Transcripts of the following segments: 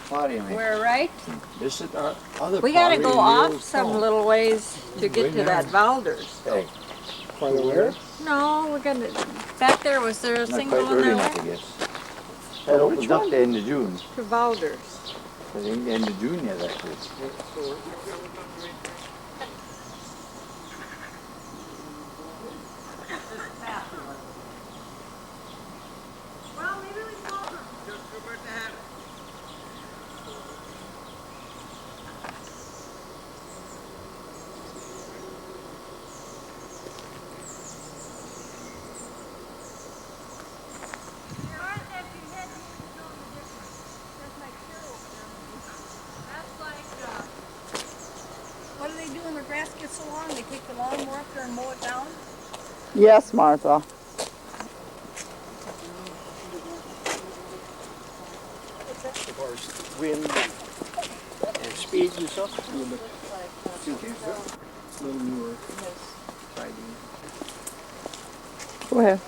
What do you mean? We're right. This is our other We gotta go pottery off some stone. little ways to get to that Valders. Hey, Farther where? No, we're gonna. Back there, was there a not thing quite going early that enough, I way? guess. That opens up to end of June. To Valders. I think end of June yet, actually. Well, maybe we can go. What do they do when the grass gets so long? They take the lawnmower up there and mow it down? Yes, Martha. Wind and speeds and stuff. A little bit. A little newer. Go ahead.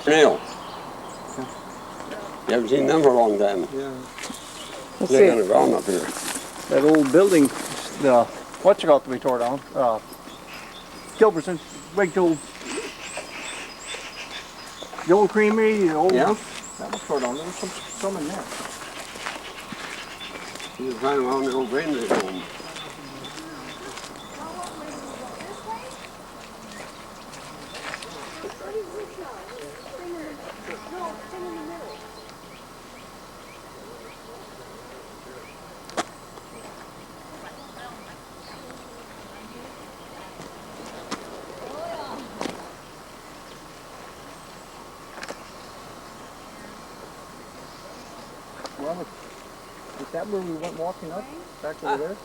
Neil. You haven't seen them for a long time. Yeah. Let's They're on see. the ground up here. That old building, the what's it called to be tore down? Gilbertson, big old, the old creamery, the old Yeah. that was tore down. There was some in there. He was running around the old granary home. Well, is that where we went walking up? Back over there?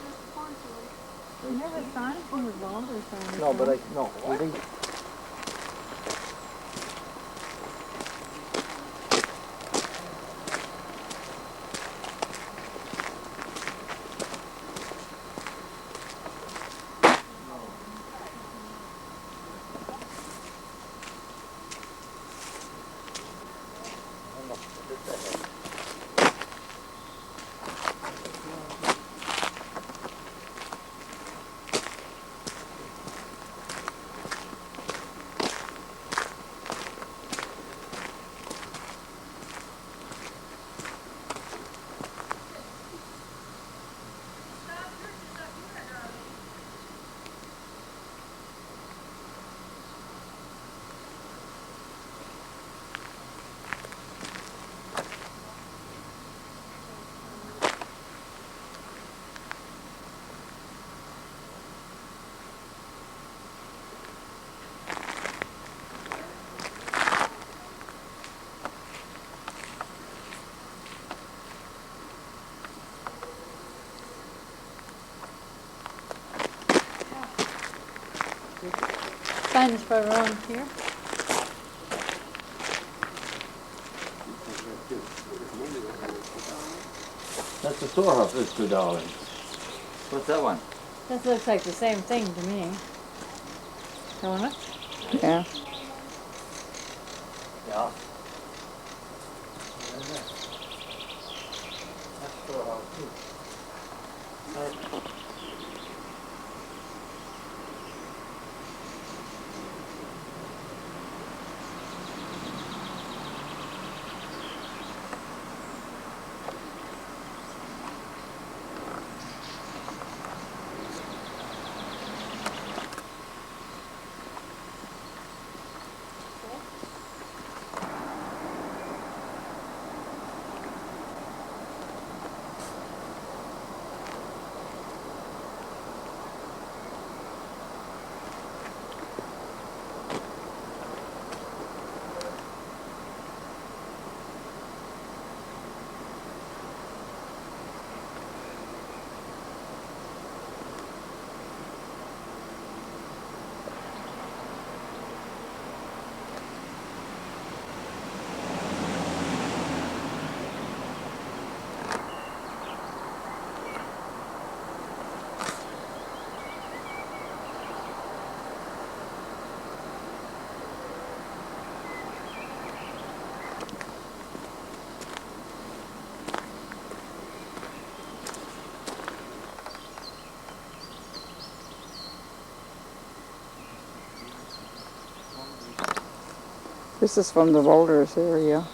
We never saw anything with Valders on it. No, but no, we didn't. sign is probably wrong here. That's the storehouse, that's $2. What's that one? This looks like the same thing to me. Don't it? Yeah. Yeah. That's storehouse too. This is from the Boulders area.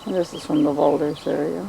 This is from the Boulders area.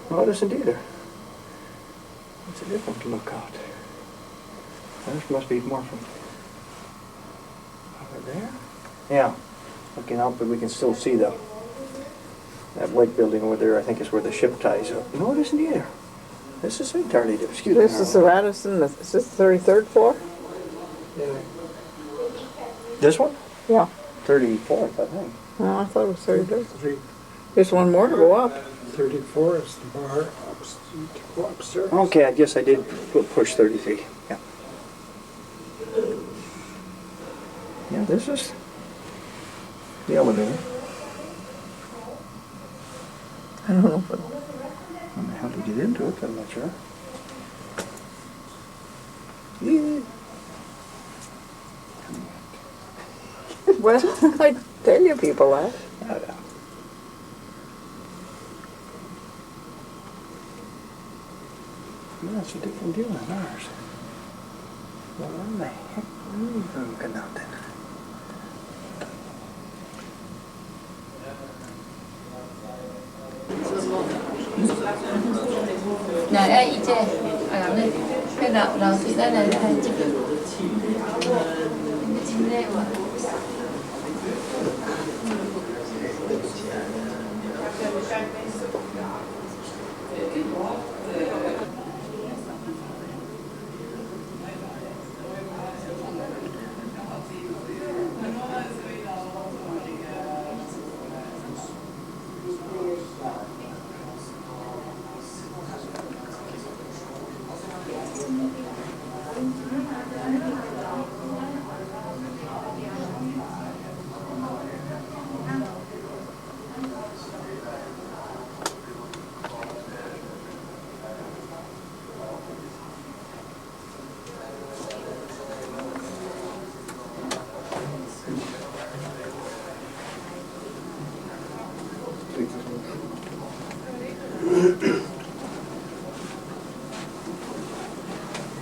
No, it isn't either. It's a different lookout. This must be more from over there. Yeah, looking out, but we can still see that white building over there. I think is where the ship ties up. No, it isn't either. This is entirely different. Excuse me. This is the Radisson, is this the 33rd floor? This one? Yeah. 34th, I think. Oh, I thought it was 33rd. There's one more to go up. 34 is the bar to go upstairs. Okay, I guess I did push 33. Yeah. Yeah, this is the elevator. I don't know, but How the hell to get into it? I'm not sure. Yeah. well, I tell you people that. Oh, yeah. That's a different deal than ours. Well, what the heck are we looking out then? Này 이제 나도 이제는 지금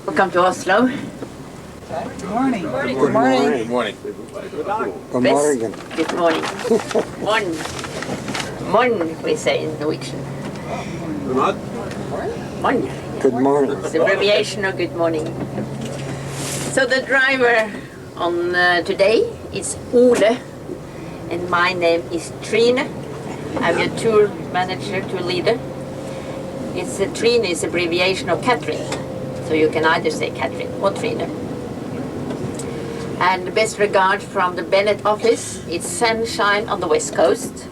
Welcome to Oslo. Good morning. Good morning. Good morning. Good morning. Good morning. Mon, we say in Norwegian. Mon. Good morning. It's the abbreviation of good morning. So the driver on today is Ole, and my name is Trine. I'm your tour manager, tour leader. Trine is abbreviation of Catherine. So you can either say Catherine or Trine. And the best regard from the Bennett office, it's sunshine on the west coast.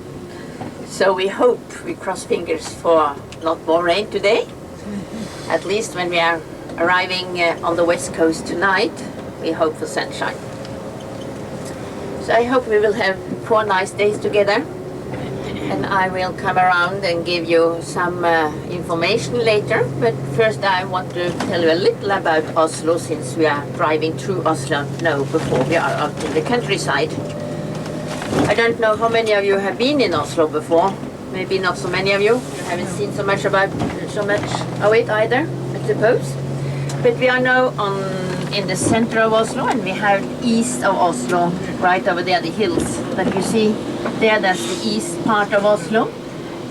So we hope, we cross fingers for not more rain today. At least when we are arriving on the west coast tonight, we hope for sunshine. So I hope we will have 4 nice days together. And I will come around and give you some information later. But first I want to tell you a little about Oslo, since we are driving through Oslo now before we are out in the countryside. I don't know how many of you have been in Oslo before. Maybe not so many of you. You haven't seen so much of it either, I suppose. But we are now in the center of Oslo, and we have east of Oslo, right over there, the hills that you see there. That's the east part of Oslo,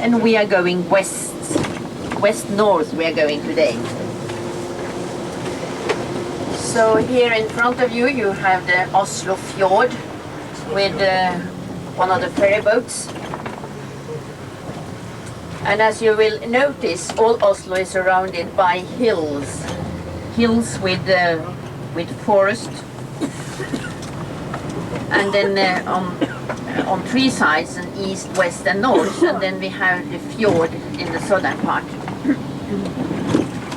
and we are going west-north we are going today. So here in front of you, you have the Oslo fjord with one of the ferry boats. And as you will notice, all Oslo is surrounded by hills with forest, and then on 3 sides, and east, west and north, and then we have the fjord in the southern part.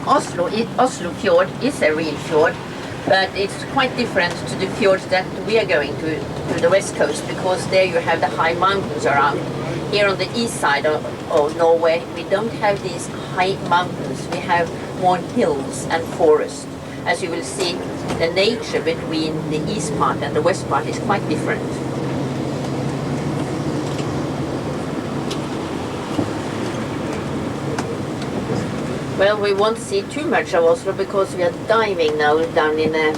Oslo fjord is a real fjord, but it's quite different to the fjords that we are going to the west coast, because there you have the high mountains around. Here on the east side of Norway, we don't have these high mountains, we have more hills and forest. As you will see, the nature between the east part and the west part is quite different. Well, we won't see too much of Oslo because we are diving now down in a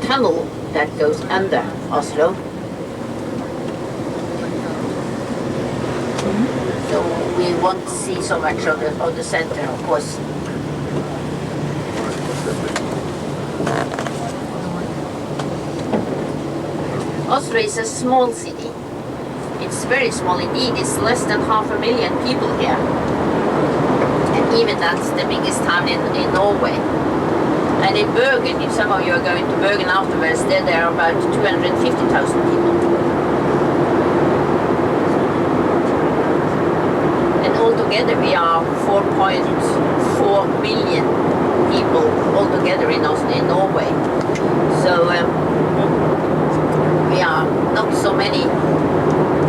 tunnel that goes under Oslo. So we won't see so much of the center, of course. Oslo is a small city. It's very small indeed. It's less than 500,000 people here. And even that's the biggest town in Norway. And in Bergen, if some of you are going to Bergen afterwards, there are about 250,000 people. And altogether we are 4.4 million people altogether in Norway. So we are not so many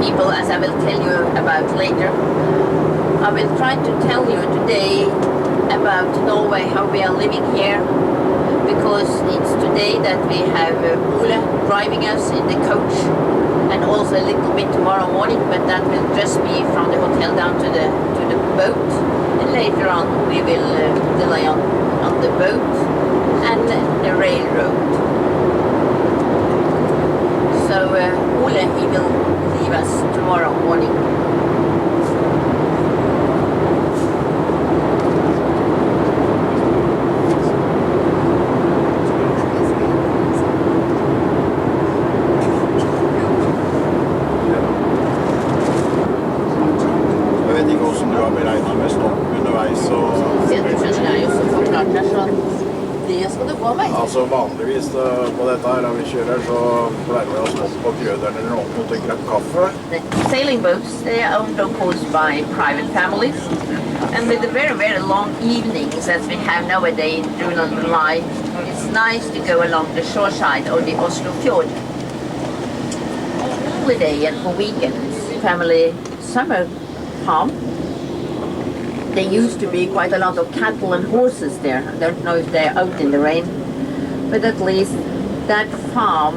people, as I will tell you about later. I will try to tell you today about Norway, how we are living here, because it's today that we have Ole driving us in the coach, and also a little bit tomorrow morning, but that will just be from the hotel down to the boat, and later on we will delay on the boat and the railroad. So Ole, he will leave us tomorrow morning. Jeg vet ikke hvordan du har beregnet med stopp underveis. Det skal du få meg. Altså vanligvis på dette her, når vi kjører, så pleier vi å stoppe på krøderen eller noe mot en krepp kaffe. The sailing boats, they are owned of course by private families, and with the very, very long evenings as we have nowadays in June and July, it's nice to go along the shore side of the Oslo fjord. Holiday and for weekends, family summer farm. There used to be quite a lot of cattle and horses there. I don't know if they're out in the rain, but at least that farm,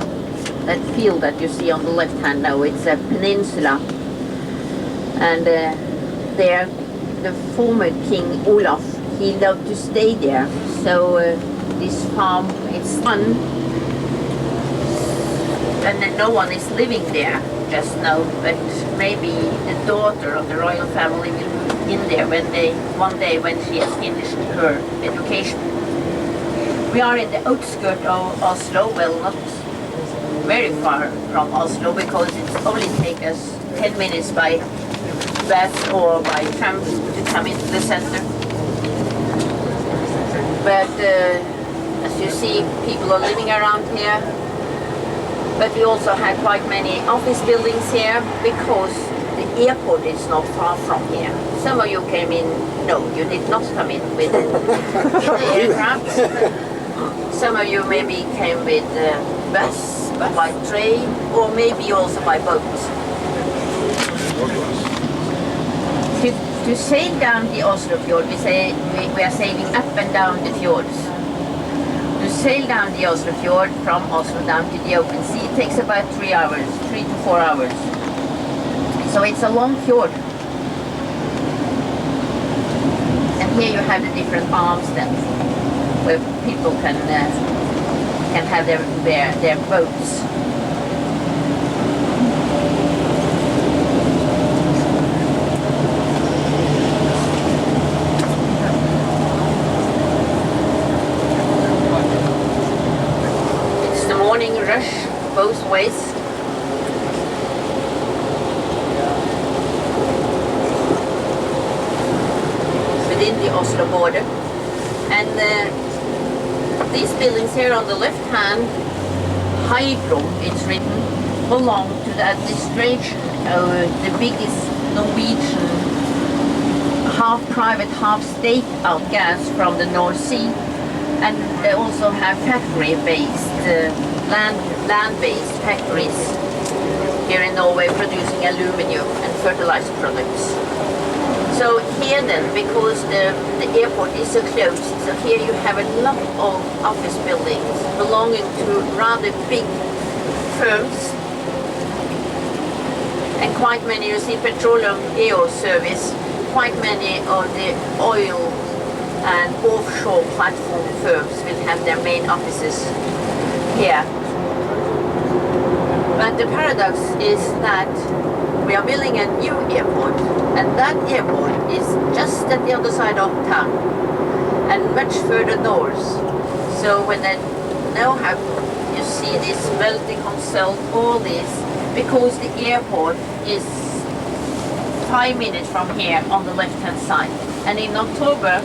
that field that you see on the left hand now, it's a peninsula. And there, the former King Olaf, he loved to stay there. So this farm, it's fun. And no one is living there just now, but maybe the daughter of the royal family will move in there one day when she has finished her education. We are in the outskirts of Oslo, well, not very far from Oslo, because it only takes us 10 minutes by bus or by tram to come into the center. But as you see, people are living around here. But we also have quite many office buildings here, because the airport is not far from here. Some of you came in, no, you did not come in with the aircraft. Some of you maybe came with bus, by train, or maybe also by boat. To sail down the Oslo fjord, we are sailing up and down the fjords. To sail down the Oslo fjord from Oslo down to the open sea, it takes about 3 hours, 3 to 4 hours. So it's a long fjord. And here you have the different arms then, where people can have their boats. It's the morning rush both ways. Within the Oslo border. And these buildings here on the left hand, Hydro, it's written, belong to the administration of the biggest Norwegian half private, half state out gas from the North Sea. And they also have factory-based, land-based factories here in Norway producing aluminium and fertilizer products. So here then, because the airport is so close, so here you have a lot of office buildings belonging to rather big firms. And quite many, you see Petroleum EO Service, quite many of the oil and offshore platform firms will have their main offices here. But the paradox is that we are building a new airport, and that airport is just at the other side of town and much further north. So when they now have, you see this melting consult, all this, because the airport is 5 minutes from here on the left-hand side. And in October,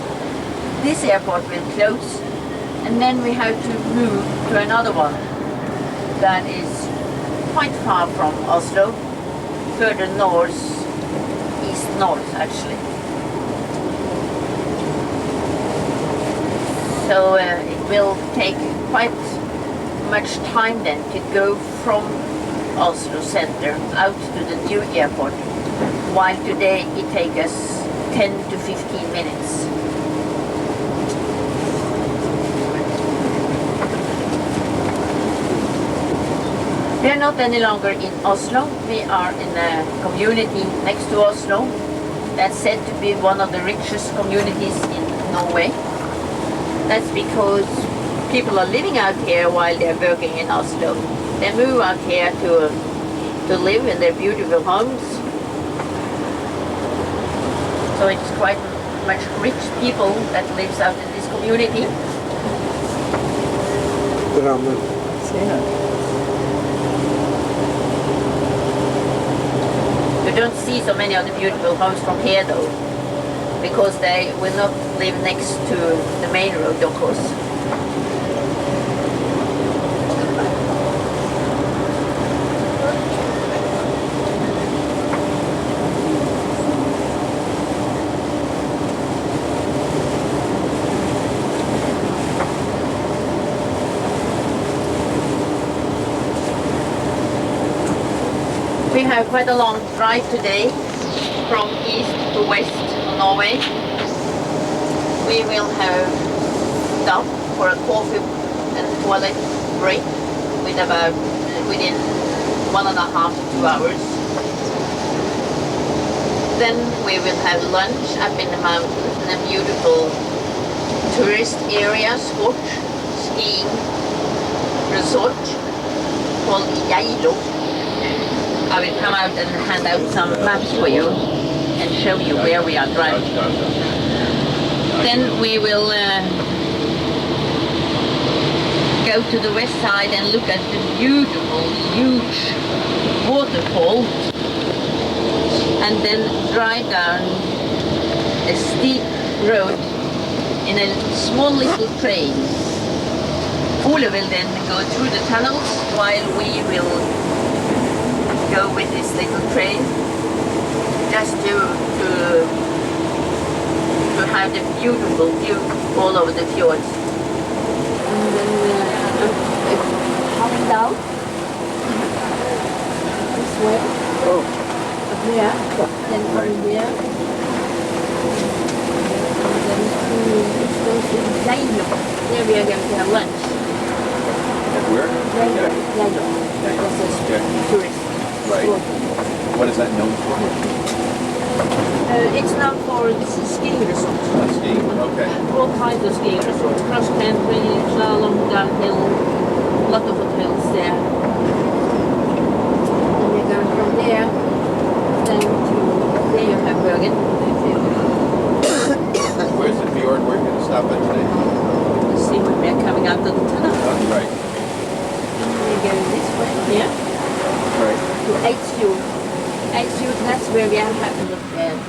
this airport will close, and then we have to move to another one that is quite far from Oslo, further north, east-north actually. So it will take quite much time then to go from Oslo center out to the new airport, while today it takes us 10 to 15 minutes. We are not any longer in Oslo. We are in a community next to Oslo that's said to be one of the richest communities in Norway. That's because people are living out here while they're working in Oslo. They move out here to live in their beautiful homes. So it's quite much rich people that lives out in this community. You don't see so many of the beautiful homes from here though, because they will not live next to the main road, of course. We have quite a long drive today from east to west of Norway. We will have stop for a coffee and toilet break within 1.5 to 2 hours. Then we will have lunch up in the mountains in a beautiful tourist area, sport, skiing resort called Geilo. I will come out and hand out some maps for you and show you where we are driving. Then we will go to the west side and look at the beautiful, huge waterfall, and then drive down a steep road in a small little train. Ole will then go through the tunnels while we will go with this little train, just to have the beautiful view all over the fjords. And then coming down this way. Oh. Up there. Then coming there. And then to Geilo. There we are going to have lunch. At where? Geilo. That's a tourist. Right. What is that known for? It's known for this skiing resort. Skiing, okay. All kinds of skiing resorts, cross country, slalom, downhill, a lot of hotels there. And we're going from there then to there you have Bergen. Where's the fjord we're going to stop at today? Let's see when we're coming out of the tunnel. That's right. We're going this way here Right. to Eidsfjord. Eidsfjord, that's where we are having a look at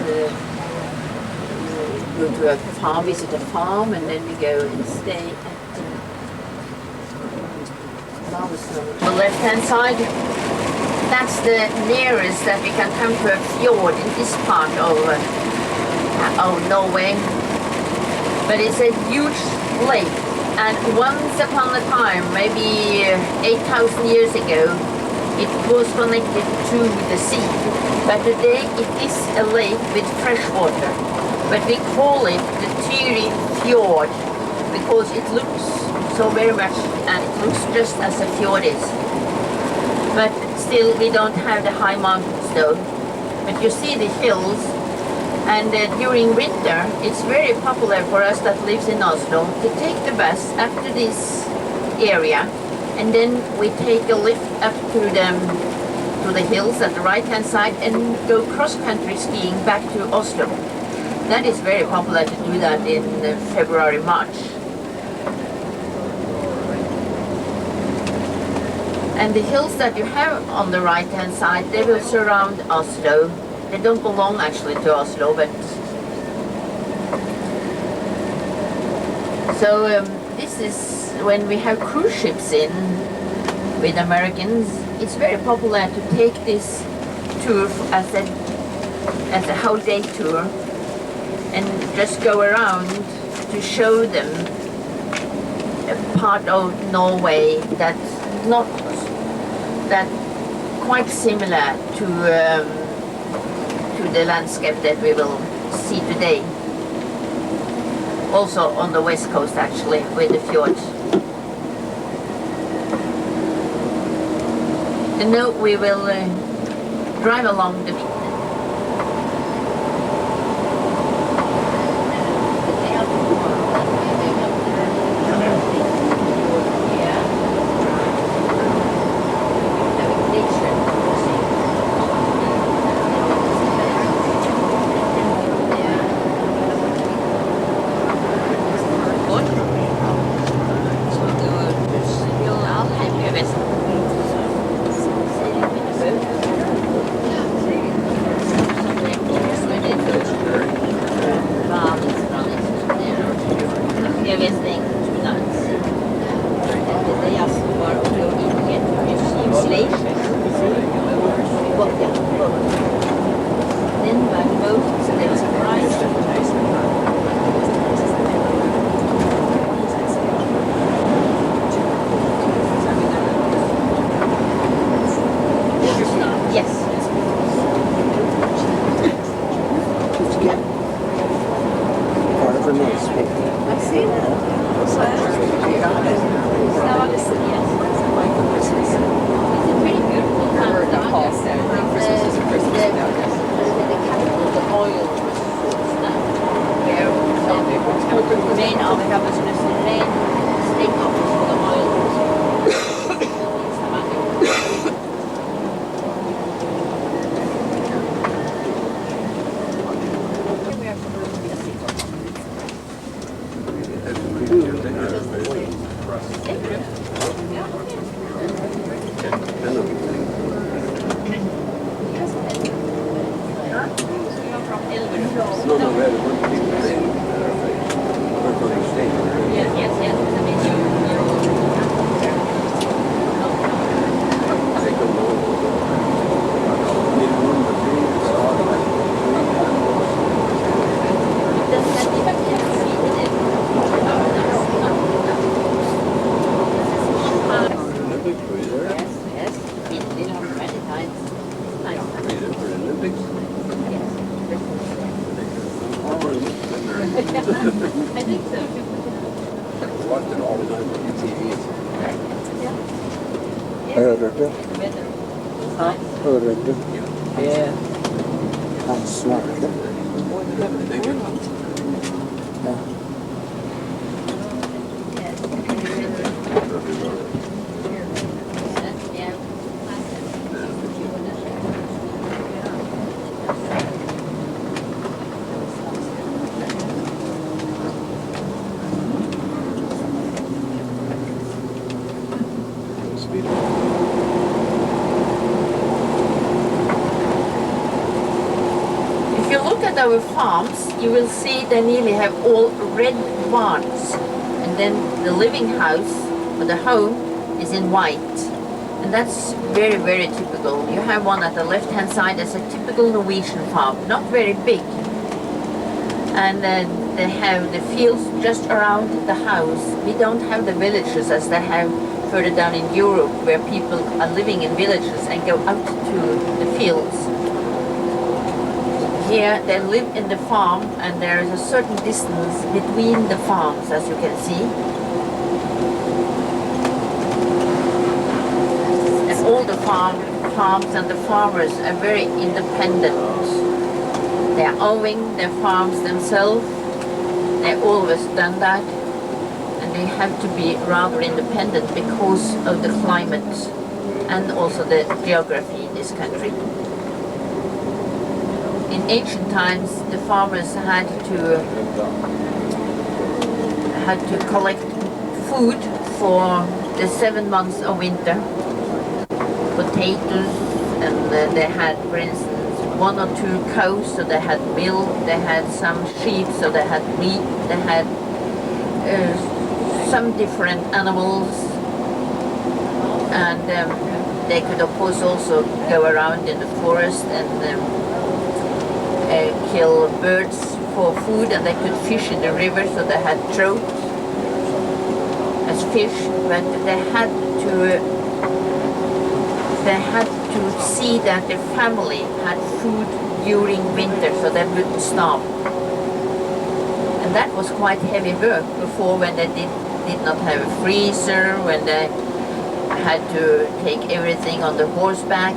go to a farm, visit a farm, and then we go and stay at The left-hand side, that's the nearest that we can come to a fjord in this part of Norway. But it's a huge lake, and once upon a time, maybe 8,000 years ago, it was connected to the sea. But today it is a lake with fresh water. But we call it the Tyri Fjord because it looks so very much, and it looks just as a fjord is. But still we don't have the high mountains though. But you see the hills, and during winter it's very popular for us that lives in Oslo to take the bus up to this area And then we take a lift up to the hills at the right-hand side and go cross-country skiing back to Oslo. That is very popular to do that in February, March. And the hills that you have on the right-hand side, they will surround Oslo. They don't belong actually to Oslo, but... So this is when we have cruise ships in with Americans. It's very popular to take this tour as a whole day tour and just go around to show them a part of Norway that's not that quite similar to the landscape that we will see today. Also on the west coast actually, with the fjords. And now we will drive along the our farms, you will see they nearly have all red barns, and then the living house or the home is in white, and that's very, very typical. You have one at the left hand side as a typical Norwegian farm, not very big, and they have the fields just around the house. We don't have the villages as they have further down in Europe, where people are living in villages and go out to the fields. Here they live in the farm, and there is a certain distance between the farms, as you can see. And all the farms and the farmers are very independent. They are owning their farms themselves. They've always done that. And they have to be rather independent because of the climate and also the geography in this country. In ancient times, the farmers had to collect food for the 7 months of winter. Potatoes, and they had, for instance, 1 or 2 cows, so they had milk, they had some sheep, so they had meat, they had some different animals, and they could of course also go around in the forest and kill birds for food, and they could fish in the river, so they had trout as fish, but they had to see that the family had food during winter so they wouldn't starve. And that was quite heavy work before, when they did not have a freezer, when they had to take everything on the horseback,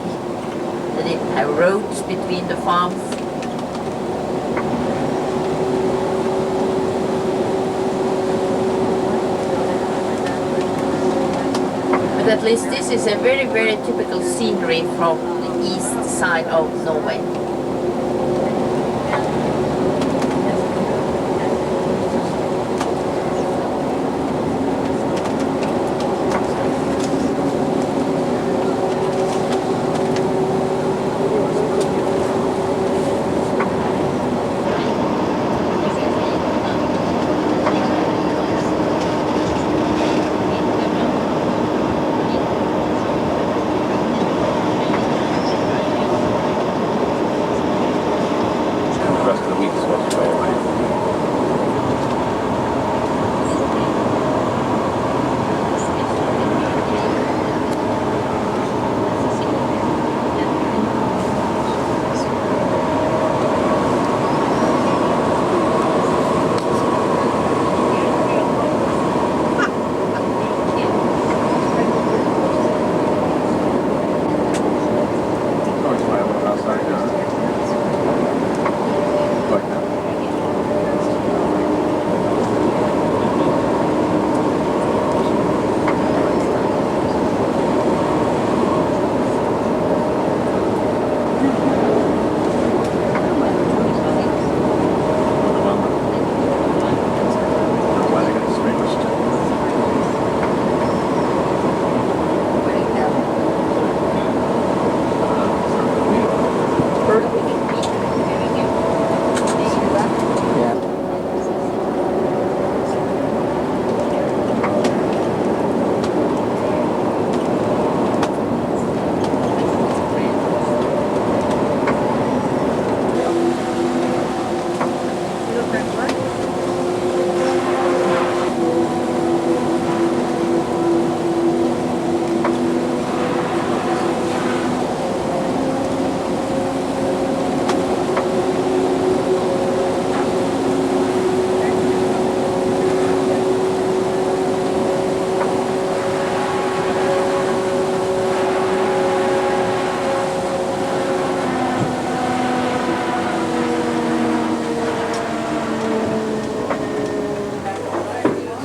they didn't have roads between the farms. But at least this is a very, very typical scenery from the east side of Norway.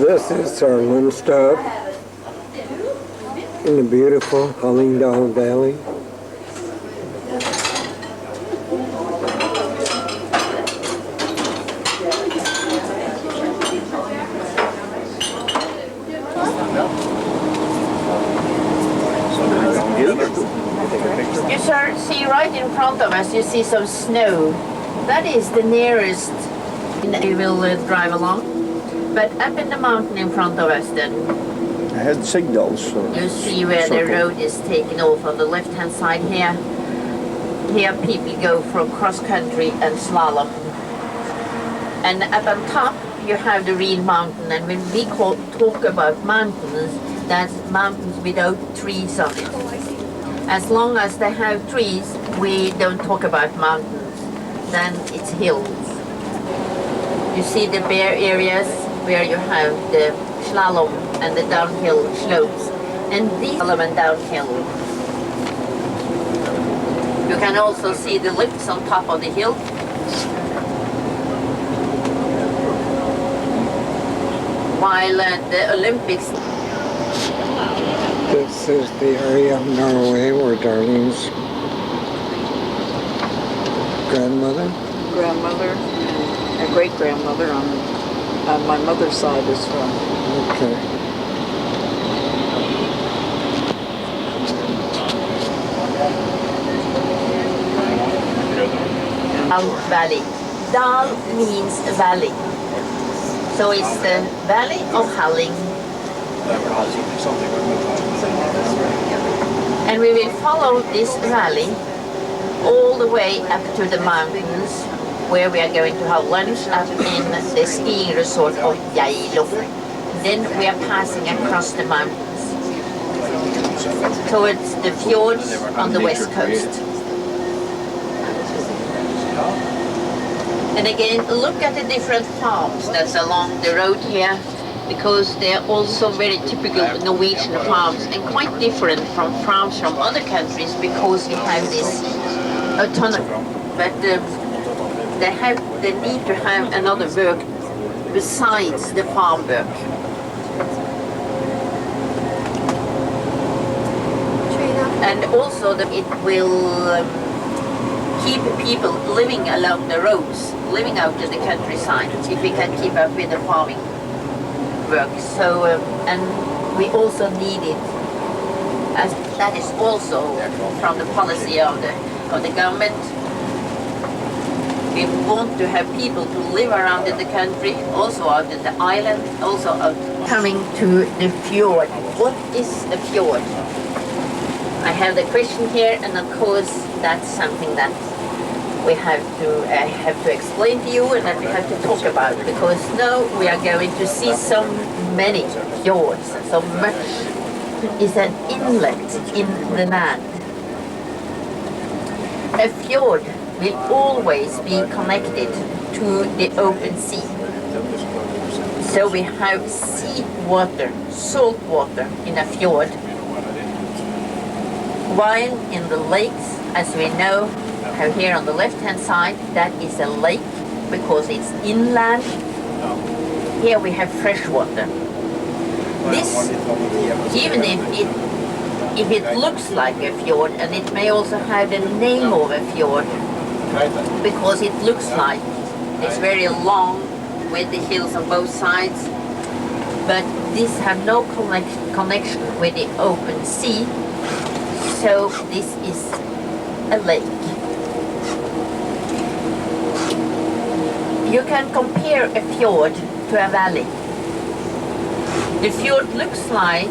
This is our lunch stop in the beautiful Hallingdal Valley. You sir, see right in front of us, you see some snow. That is the nearest we will drive along. But up in the mountain in front of us then, It has signals. you see where the road is taken off on the left-hand side here. Here people go for cross-country and slalom. And up on top you have the real mountain, and when we talk about mountains, that's mountains without trees on it. As long as they have trees, we don't talk about mountains, then it's hills. You see the bare areas where you have the slalom and the downhill slopes, and these slalom and downhill. You can also see the lifts on top of the hill. while the Olympics. This is the area of Norway where Darlene's grandmother. Grandmother and a great-grandmother on my mother's side is from. Okay. Valley. Dal means valley. So it's the valley of Halling. And we will follow this valley all the way up to the mountains where we are going to have lunch up in the skiing resort of Geilo. Then we are passing across the mountains towards the fjords on the west coast. And again, look at the different farms that's along the road here, because they're also very typical Norwegian farms and quite different from farms from other countries because we have this autonomy. But they need to have another work besides the farm work. And also that it will keep people living along the roads, living out in the countryside, if we can keep up with the farming work. So, and we also need it, as that is also from the policy of the government. We want to have people to live around in the country, also out in the island, also out. Coming to the fjord. What is a fjord? I have the question here, and of course that's something that we have to explain to you and that we have to talk about, because now we are going to see so many fjords, so much is an inlet in the land. A fjord will always be connected to the open sea. So we have sea water, salt water in a fjord, while in the lakes, as we know, here on the left-hand side, that is a lake because it's inland. Here we have fresh water. This, even if it looks like a fjord, and it may also have the name of a fjord, because it looks like it's very long with the hills on both sides, but this have no connection with the open sea, so this is a lake. You can compare a fjord to a valley. The fjord looks like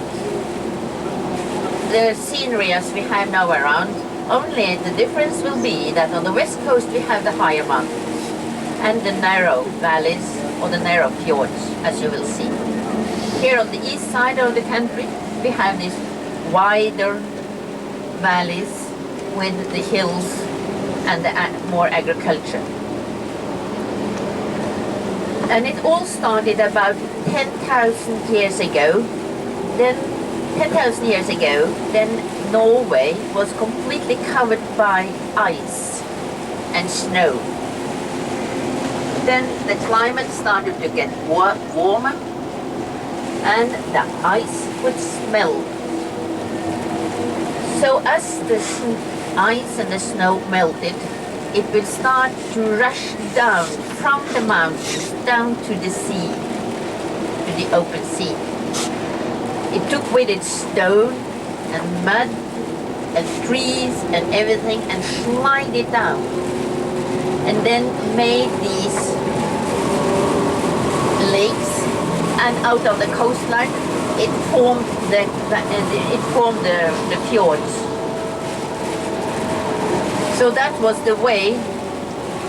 the scenery as we have now around, only the difference will be that on the west coast we have the higher mountains and the narrow valleys or the narrow fjords, as you will see. Here on the east side of the country we have these wider valleys with the hills and the more agriculture. And it all started about 10,000 years ago. Then 10,000 years ago, then Norway was completely covered by ice and snow. Then the climate started to get warmer and the ice would melt. So as the ice and the snow melted, it will start to rush down from the mountains down to the sea, to the open sea. It took with it stone and mud and trees and everything and slid it down, and then made these lakes, and out of the coastline it formed the fjords. So that was the way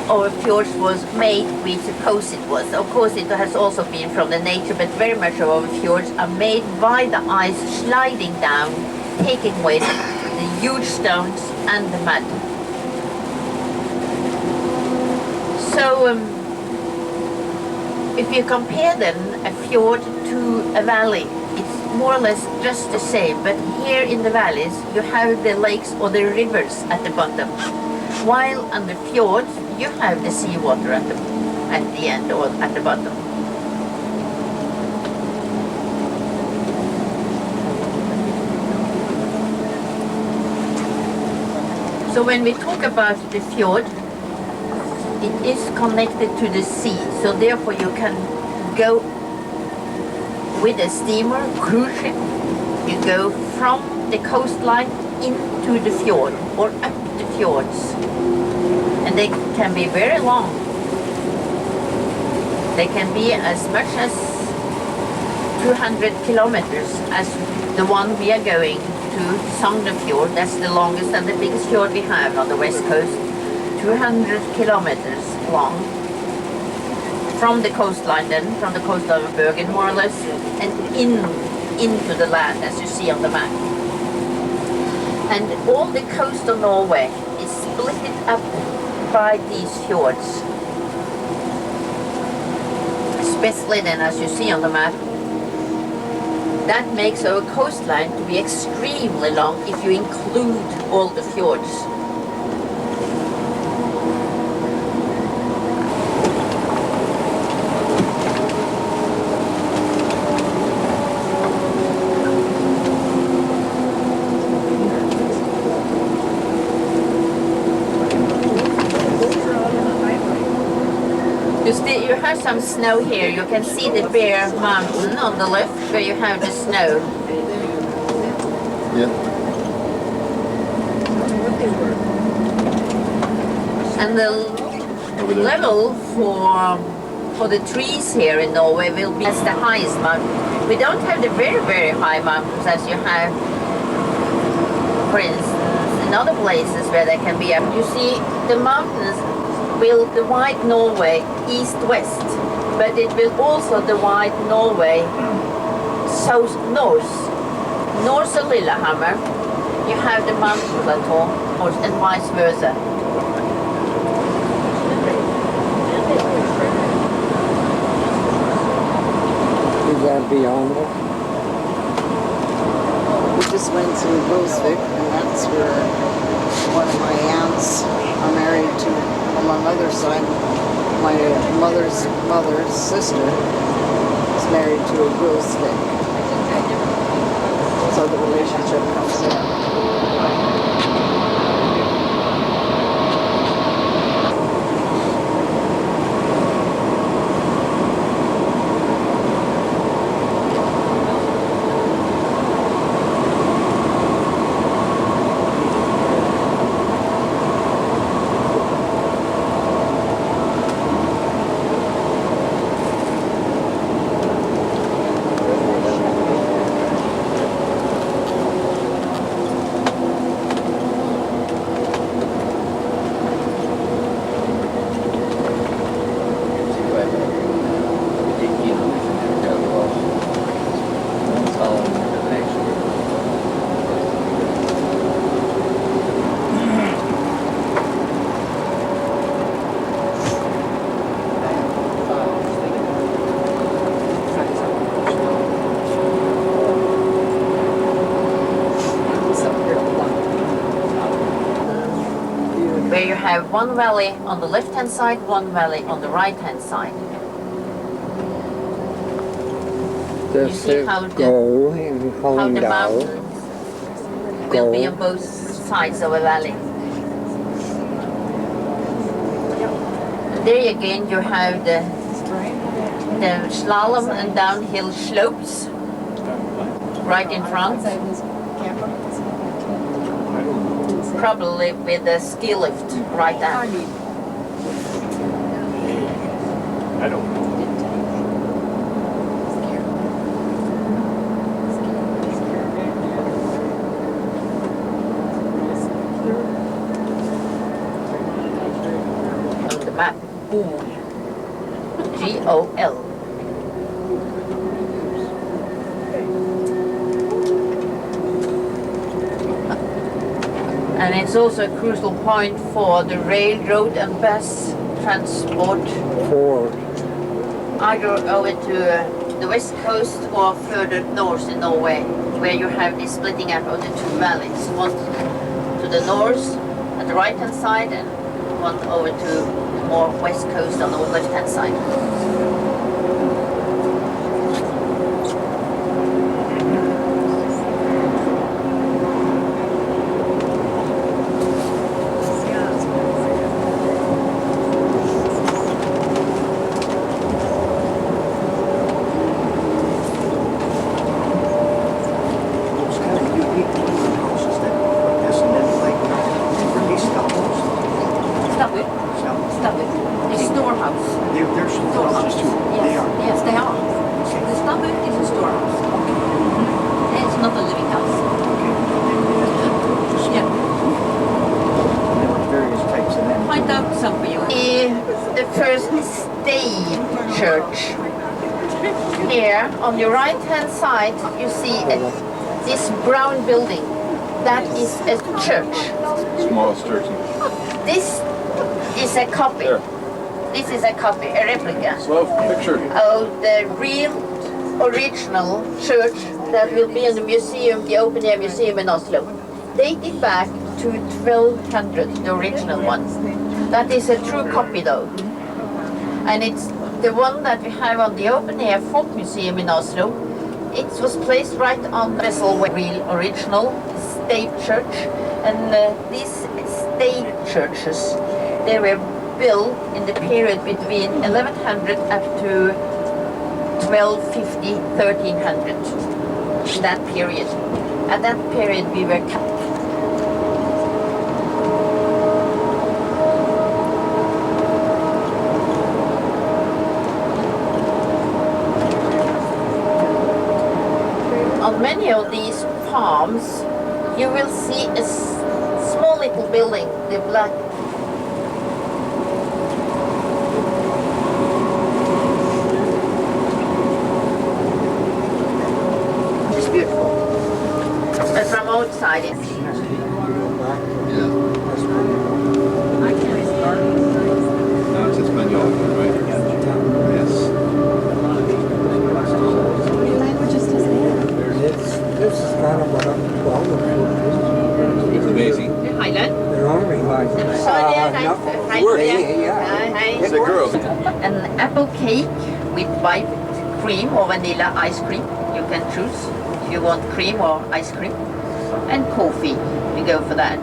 our fjords was made, we suppose it was. Of course it has also been from the nature, but very much of our fjords are made by the ice sliding down, taking with the huge stones and the mud. So if you compare then a fjord to a valley, it's more or less just the same, but here in the valleys you have the lakes or the rivers at the bottom, while on the fjords you have the seawater at the end or at the bottom. So when we talk about the fjord, it is connected to the sea. So therefore you can go with a steamer, cruise ship. You go from the coastline into the fjord or up the fjords. And they can be very long. They can be as much as 200 kilometers as the one we are going to Sognefjord. That's the longest and the biggest fjord we have on the west coast. 200 kilometers long. From the coastline then, from the coast of Bergen more or less, and into the land as you see on the map. And all the coast of Norway is split up by these fjords. Especially then as you see on the map, that makes our coastline to be extremely long if you include all the fjords. You have some snow here. You can see the bare mountain on the left where you have the snow. Yeah. And the level for the trees here in Norway will be as the highest mountain. We don't have the very, very high mountains as you have, for instance, in other places where they can be up. You see, the mountains will divide Norway east-west, but it will also divide Norway south-north. North of Lillehammer, you have the mountain plateau, and vice versa. Is that beyond it? We just went through Brunswick, and that's where one of my aunts are married to, on my mother's side. My mother's sister is married to a Brunswick. So the relationship comes there. Where you have one valley on the left-hand side, one valley on the right-hand side. Does see it how the- go in How the Holmdal? mountains will be on both sides of a valley. And there again you have the slalom and downhill slopes right in front. Probably with a ski lift right there. I don't know. On the map, Gol. G-O-L. And it's also a crucial point for the railroad and bus transport, Ford. either over to the west coast or further north in Norway, where you have this splitting up of the two valleys. One to the north at the right hand side and one over to the more west coast on the left hand side. on your right-hand side, you see this brown building. That is a church. Smallest church. This is a copy. There. This is a copy, a replica. Slow picture. Of the real original church that will be in the museum, the open air museum in Oslo. Dated back to 1200, the original one. That is a true copy though. And it's the one that we have on the open air folk museum in Oslo. It was placed right on the vessel, real original state church. And these state churches, they were built in the period between 1100 up to 1250, 1300, that period. At that period we were on many of these farms you will see a small little building, the black. But from outside it's... No, it's Espanol, right? Yes. This is kind of what I'm calling. It's amazing. Highland. They're only like It's a girl. An apple cake with whipped cream or vanilla ice cream. You can choose if you want cream or ice cream. And coffee. We go for that.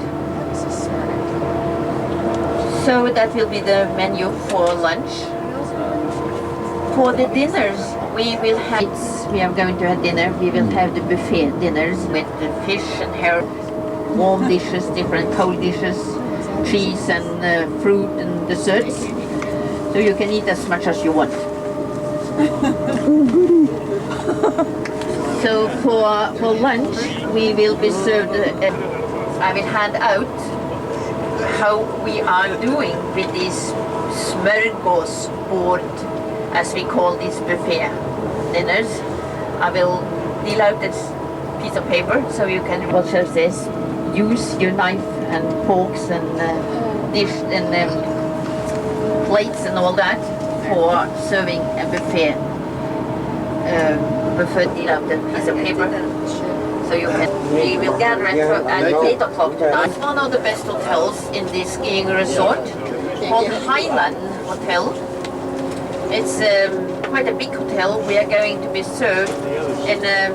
So that will be the menu for lunch. For the dinners, we will have, we are going to have dinner, we will have the buffet dinners with the fish and herring, warm dishes, different cold dishes, cheese and fruit and desserts. So you can eat as much as you want. So for lunch, we will be served, I will hand out how we are doing with this smørgåsbord, as we call these buffet dinners. I will deal out this piece of paper so you can, what shall I say, use your knife and forks and dish and plates and all that for serving a buffet. Buffet deal out that piece of paper so you can. We will gather at 8 o'clock tonight. It's one of the best hotels in this skiing resort called Highland Hotel. It's quite a big hotel. We are going to be served in a,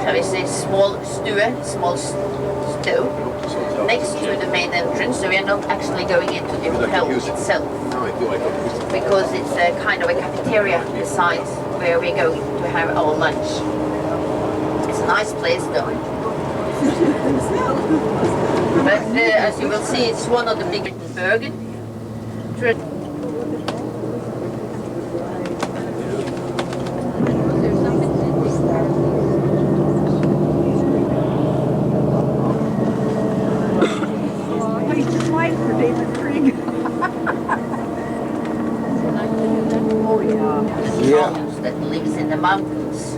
shall we say, small stove next to the main entrance. So we are not actually going into the hotel itself because it's a kind of a cafeteria besides where we're going to have our lunch. It's a nice place though. But as you will see, it's one of the biggest in Bergen. Trolls that lives in the mountains.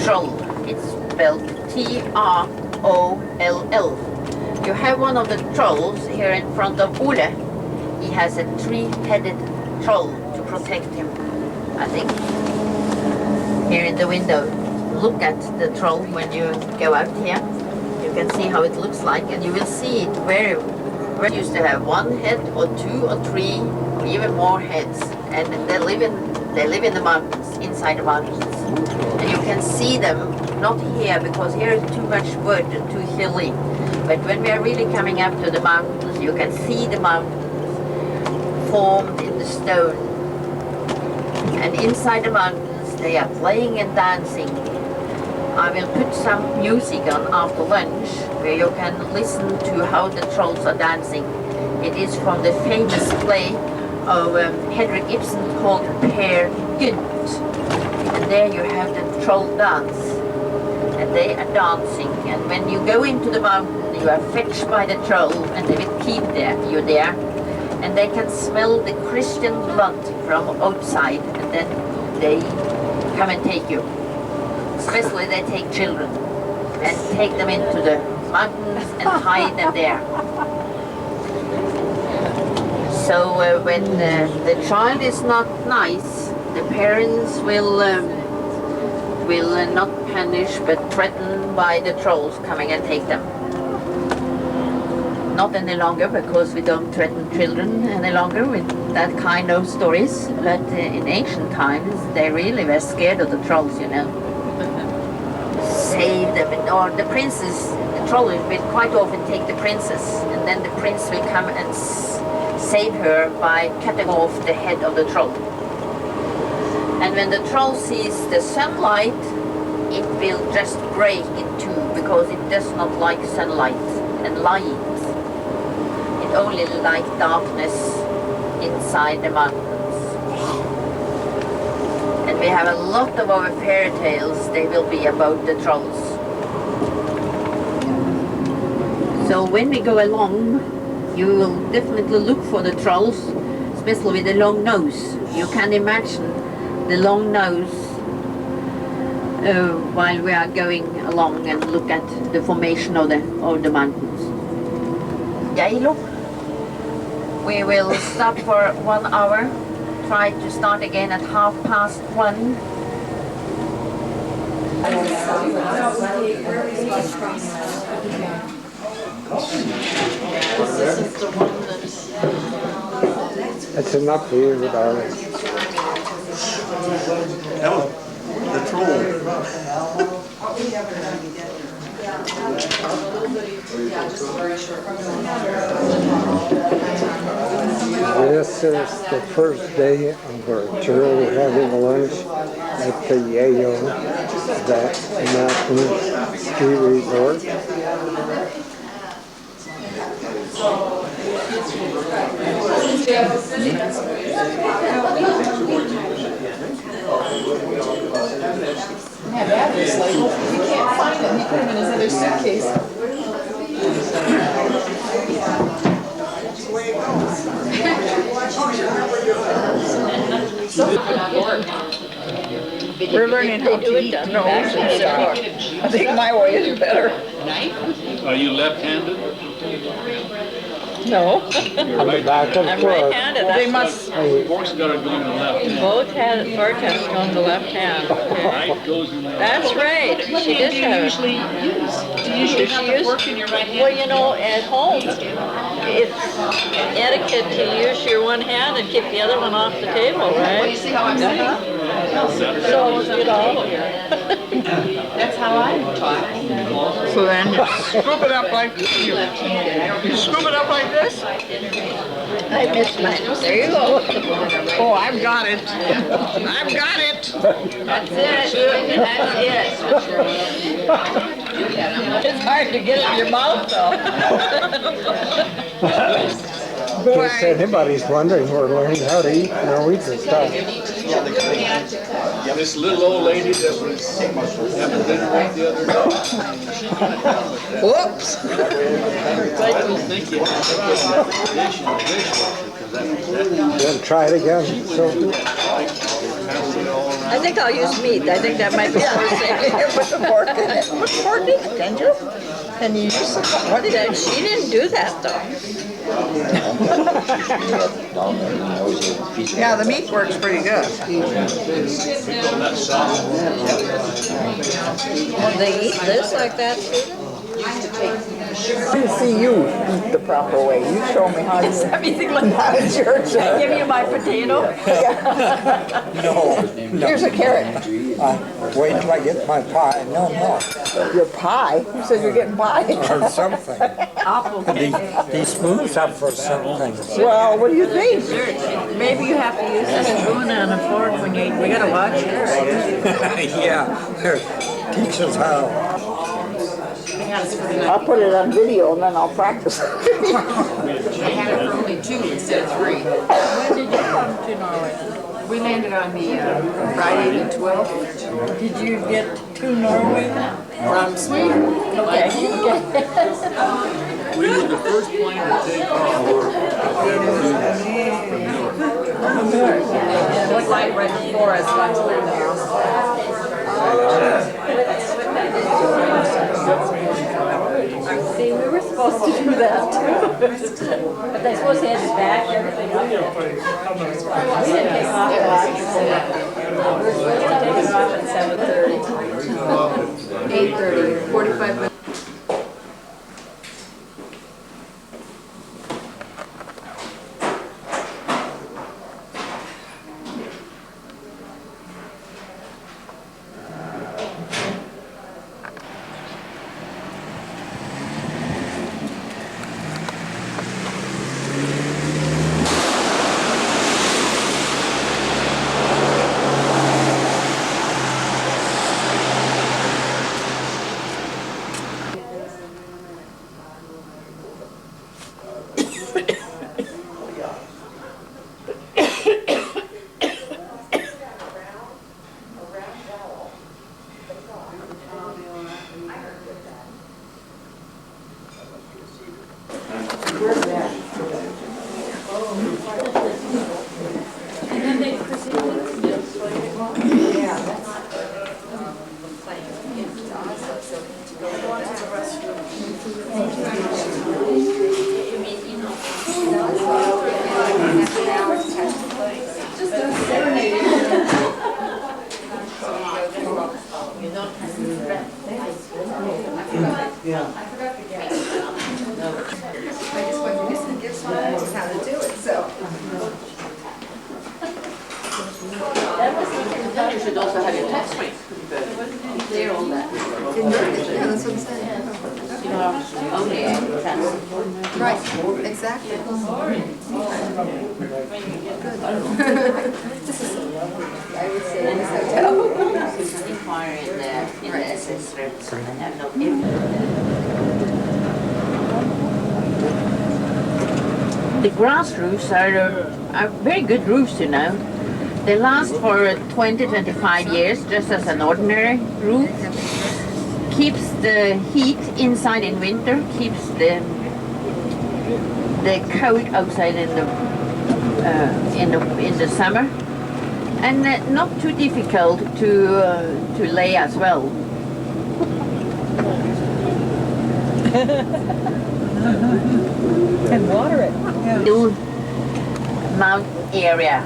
Troll, it's spelled T-R-O-L-L. You have one of the trolls here in front of Ole. He has a three-headed troll to protect him, I think. Here in the window. Look at the troll when you go out here. You can see how it looks like, and you will see it where it used to have one head or two or three or even more heads. And they live in the mountains, inside the mountains. And you can see them, not here because here is too much wood and too hilly. But when we are really coming up to the mountains, you can see the mountains formed in the stone. And inside the mountains, they are playing and dancing. I will put some music on after lunch where you can listen to how the trolls are dancing. It is from the famous play of Henrik Ibsen called Peer Gynt. And there you have the troll dance. And they are dancing. And when you go into the mountain, you are fetched by the troll and they will keep you there. And they can smell the Christian blood from outside. And then they come and take you. Especially they take children and take them into the mountains and hide them there. So when the child is not nice, the parents will not punish but threaten by the trolls coming and take them. Not any longer, because we don't threaten children any longer with that kind of stories, but in ancient times they really were scared of the trolls, you know. Save them, or the princess, the troll will quite often take the princess, and then the prince will come and save her by cutting off the head of the troll. And when the troll sees the sunlight, it will just break in two, because it does not like sunlight and light. It only likes darkness inside the mountains. And we have a lot of our fairy tales, they will be about the trolls. So when we go along, you will definitely look for the trolls, especially with the long nose. You can imagine the long nose while we are going along and look at the formation of the mountains. Geilo. We will stop for 1 hour, try to start again at 1:30. That's enough for you, darling. The troll. This is the first day of our tour having lunch at the Yayo, that mountain ski resort. You can't find him. He put him in his other suitcase. We're learning how to eat nose and stuff. I think my way is better. Are you left-handed? No. On the back of the I'm foot. right-handed. They must. Fork's got to go in the left hand. Both fork has to go in the left hand. Right goes in the left. That's right. She does have it. Do you usually have the fork in your right hand? Well, you know, at home, it's etiquette to use your one hand and keep the other one off the table, Well, you right? see how I'm sitting? So, you know. That's how I'm taught. So then you scoop it up like this. You scoop it up like this. I missed mine. There you go. Oh, I've got it. I've got it. That's it. That's it. It's hard to get in your mouth, though. In case anybody's wondering, we're learning how to eat Norwegian stuff. This little old lady that was having dinner with the other day. Whoops. I don't think you have to put a dish in the dishwasher, because Then try it again. So, I think I'll use meat. I think that might be the first thing. Put the pork in it. Put the pork in it, didn't you? And you use some, what did I, she didn't do that though. Yeah, the meat works pretty good. Well, they eat this like that too? I didn't see you eat the proper way. You show me how you everything like that in church. I give you my potato. no. Here's a carrot. Wait till I get my pie. No. Your pie? You said you're getting pie. Or something. These spoons up for something. Well, what do you think? Maybe you have to use a spoon and a fork when you eat. We gotta watch here. Yeah. Teach us how. I'll put it on video and then I'll practice. I had it for only 2 instead of 3. When did you come to Norway? We landed on the Friday the 12th Did you get to Norway? from Sweden. Okay. we were the first plane to take off. It was like right before us got to Sweden. See, we were supposed to do that too. But they supposed to have it back, everything up there. We didn't take off at 6. We were supposed to take it off at 7:30. 8:30, 45 minutes. You should also have your tax rate. Clear all that. Yeah, that's what I'm saying. You are only tax. Right, exactly. I would say in this hotel. Inquire in the SS reps. I have no info. The grass roofs are very good roofs, you know. They last for 20-25 years, just as an ordinary roof. Keeps the heat inside in winter, keeps the cold outside in the summer, and not too difficult to lay as well. And water it. New mountain area.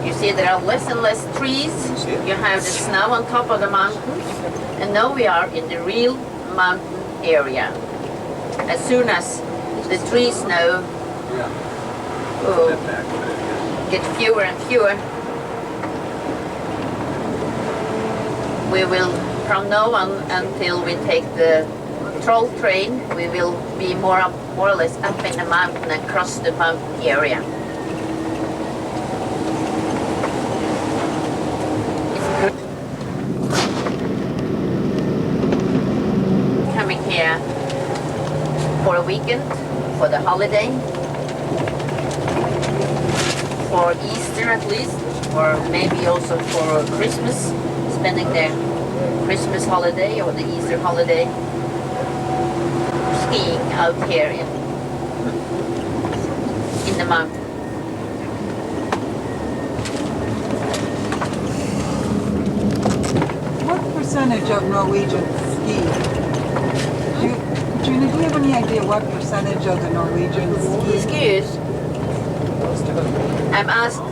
You see there are less and less trees. You have the snow on top of the mountains. And now we are in the real mountain area. As soon as the trees now get fewer and fewer, we will, from now on until we take the troll train, we will be more or less up in the mountain and cross the mountain area. Coming here for a weekend, for the holiday, for Easter at least, or maybe also for Christmas, spending their Christmas holiday or the Easter holiday skiing out here in the mountain. What percentage of Norwegians ski? Do you have any idea what percentage of the Norwegians ski? Skiers. I'm asked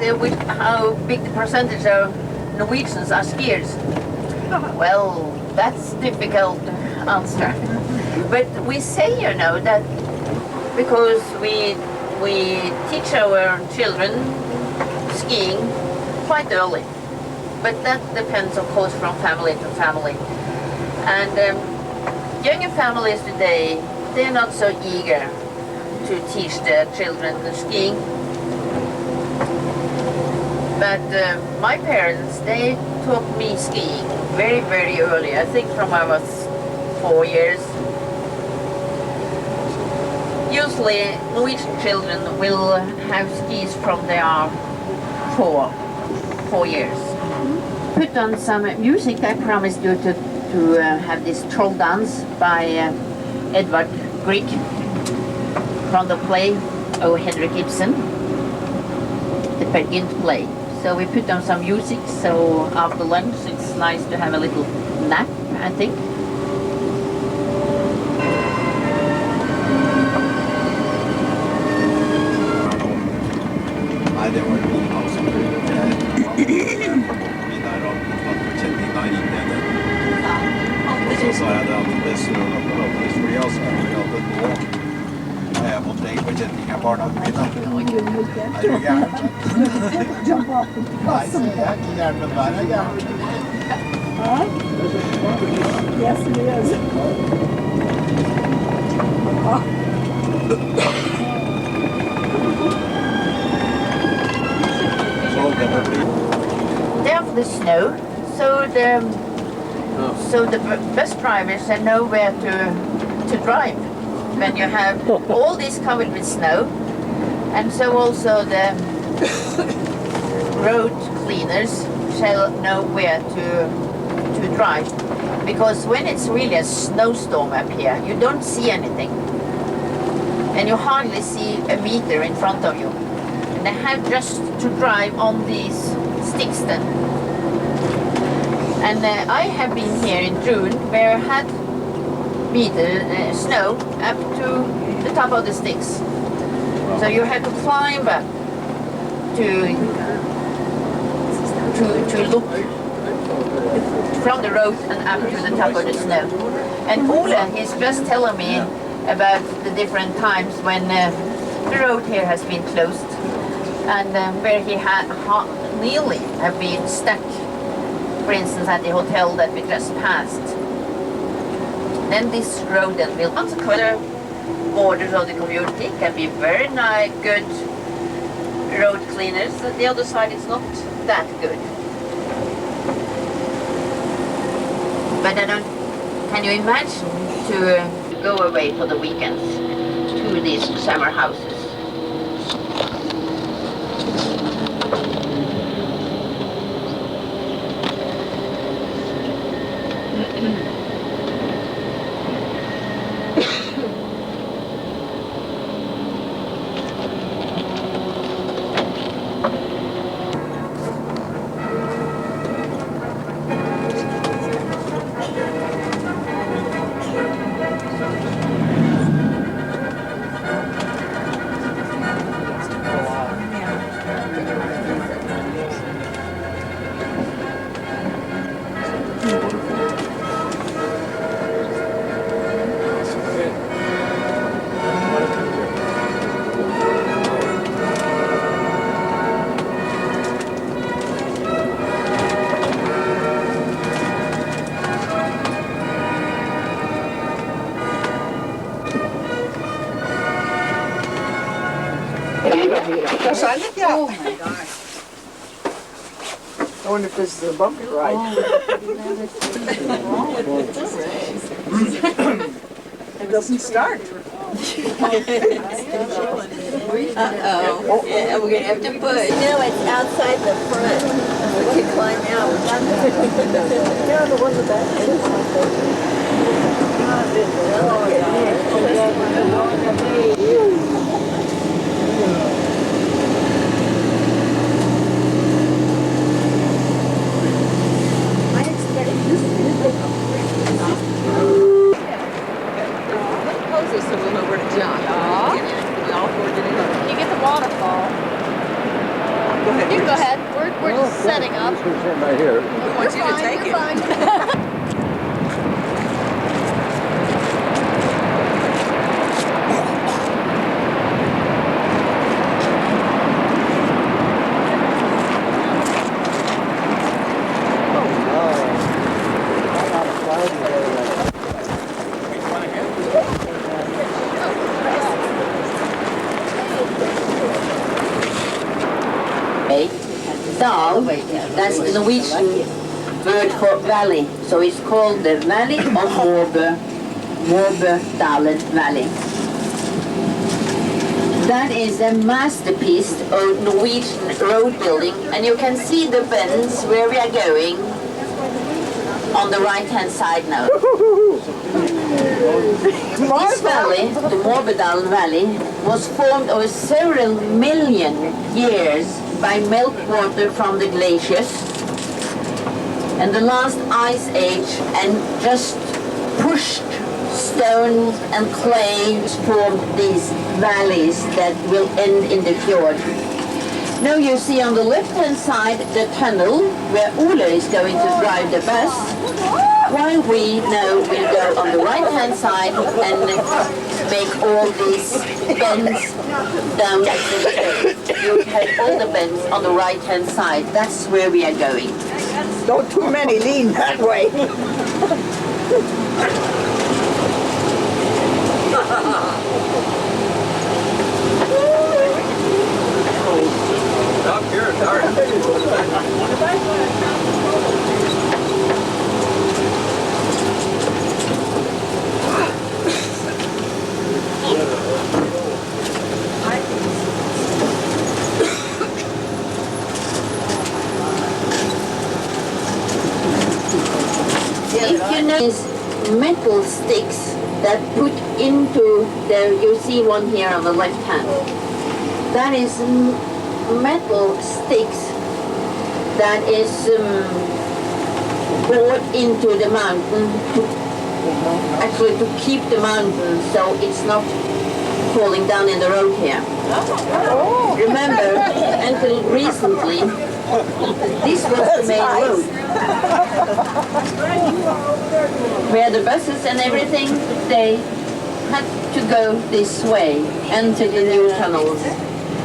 how big the percentage of Norwegians are skiers. Well, that's difficult to answer. But we say, you know, that because we teach our children skiing quite early. But that depends, of course, from family to family. And younger families today, they're not so eager to teach their children skiing. But my parents, they taught me skiing very, very early. I think from I was 4 years. Usually, Norwegian children will have skis from they are 4 years. Put on some music. I promised you to have this troll dance by Edvard Grieg from the play O. Henrik Ibsen, the Peer Gynt play. So we put on some music, so after lunch it's nice to have a little nap, I think. Nei, det var jo han som så sa jeg det at det søren på Rådhus, fordi altså, nå har jeg måttet legge på kjenning av barna mine. Er du gæren? Nei, så jeg er ikke gæren, men hver er gæren. Yes, it is. They have the snow, so the bus drivers have nowhere to drive when you have all this covered with snow, and so also the road cleaners shall know where to drive, because when it's really a snowstorm up here, you don't see anything, and you hardly see a meter in front of you, and they have just to drive on these sticks then. And I have been here in June where I had snow up to the top of the sticks. So you have to climb up to look from the road and up to the top of the snow. And Ole is just telling me about the different times when the road here has been closed and where he had nearly have been stuck. For instance, at the hotel that we just passed. Then this road that will on the corner borders of the community can be very nice, good road cleaners. The other side is not that good. But I don't. Can you imagine to go away for the weekends to these summer houses? Oh my gosh. I wonder if this is a bumpy ride. It doesn't start. Uh-oh. Yeah, we're gonna have to push. No, it's outside the front. We can climb out. Yeah, the one in the back. So we'll know where to jump. We all four did it. You get the waterfall. Go ahead. You can go ahead. We're just setting up. Right here. I want you to take it. Fine. Dal, that's the Norwegian word for valley. So it's called the Valley of Morbødalen Valley. That is a masterpiece of Norwegian road building, and you can see the bends where we are going on the right-hand side now. This valley, the Morbødalen Valley, was formed over several million years by meltwater from the glaciers. and the last ice age, and just pushed stone and clay formed these valleys that will end in the fjord. Now you see on the left-hand side the tunnel where Ole is going to drive the bus, while we now will go on the right-hand side and make all these bends down at the street. You have all the bends on the right-hand side. That's where we are going. Don't too many lean that way. Up here, If you notice metal sticks that put into the, you see one here on the left hand. That is metal sticks that is brought into the mountain actually to keep the mountain so it's not falling down in the road here. Remember, until recently, this was the main road where the buses and everything, they had to go this way until the new tunnels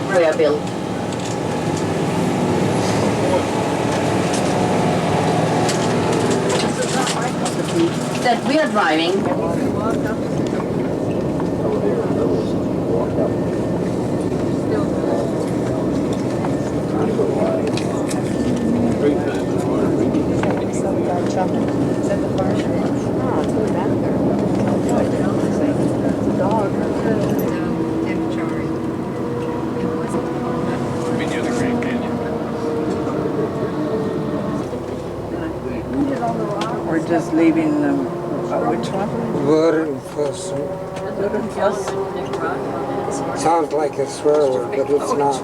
were built. That we are driving. be near the Grand Canyon. We're just leaving which one? Vörnfossen. Sounds like a swear word, but it's not.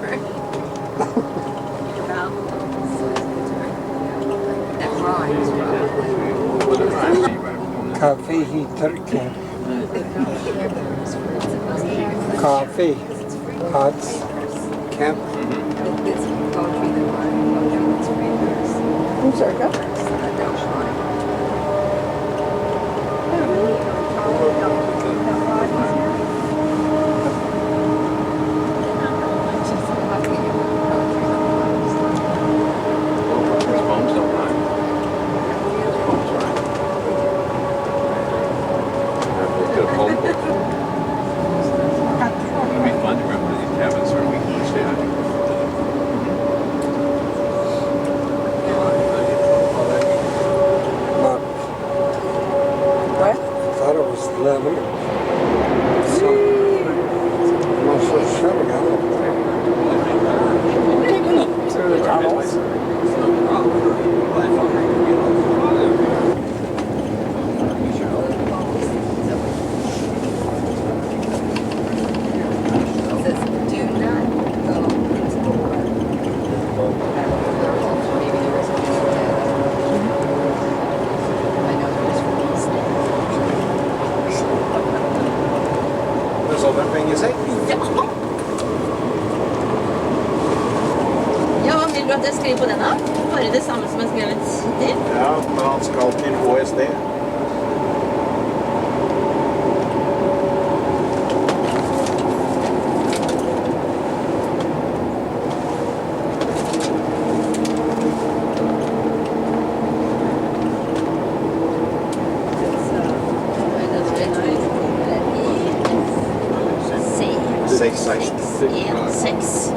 Coffee heater camp. Coffee huts camp. Circa. Skriv på denne. Bare det samme som jeg skrevet til. Ja, men han skal til OSD. Seks.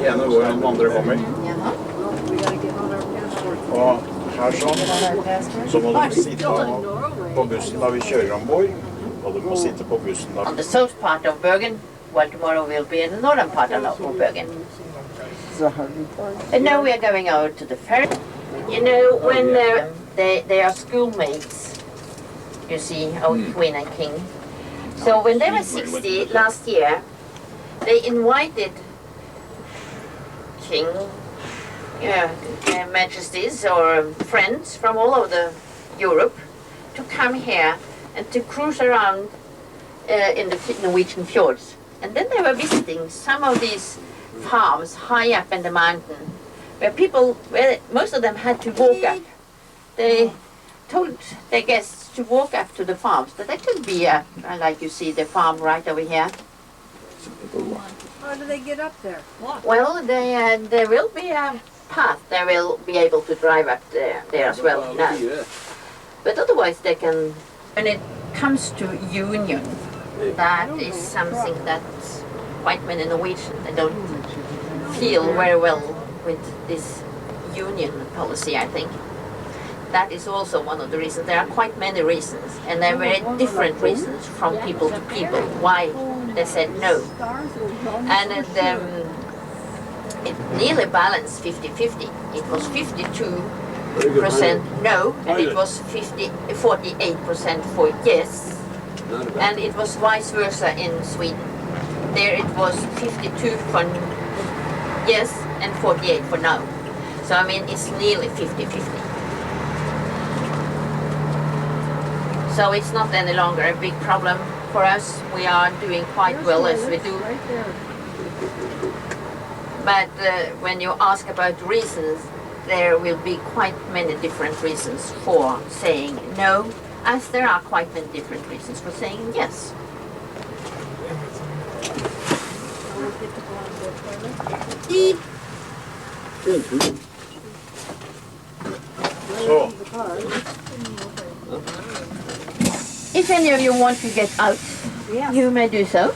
Ene går, den andre kommer. Og her så må du sitte på bussen da vi kjører ombord, og du må sitte på bussen da. On the south part of Bergen, while tomorrow we'll be in the northern part of Bergen. It's a hard part. And now we are going out to the ferry. You know, when they are schoolmates, you see, our Queen and King. So when they were 60 last year, they invited King, majesties or friends from all over Europe to come here and to cruise around in the Norwegian fjords. And then they were visiting some of these farms high up in the mountain, where most of them had to walk up. They told their guests to walk up to the farms, that they could be like you see the farm right over here. How do they get up there? Well, there will be a path. They will be able to drive up there as well now. But otherwise they can. When it comes to union, that is something that quite many Norwegians, they don't feel very well with this union policy, I think. That is also one of the reasons. There are quite many reasons, and there are very different reasons from people to people why they said no. And it nearly balanced 50-50. It was 52% no, and it was 48% for yes. And it was vice versa in Sweden. There it was 52 for yes and 48 for no. So I mean it's nearly 50-50. So it's not any longer a big problem for us. We are doing quite well as we do. But when you ask about reasons, there will be quite many different reasons for saying no, as there are quite many different reasons for saying yes. If any of you want to get out, you may do so.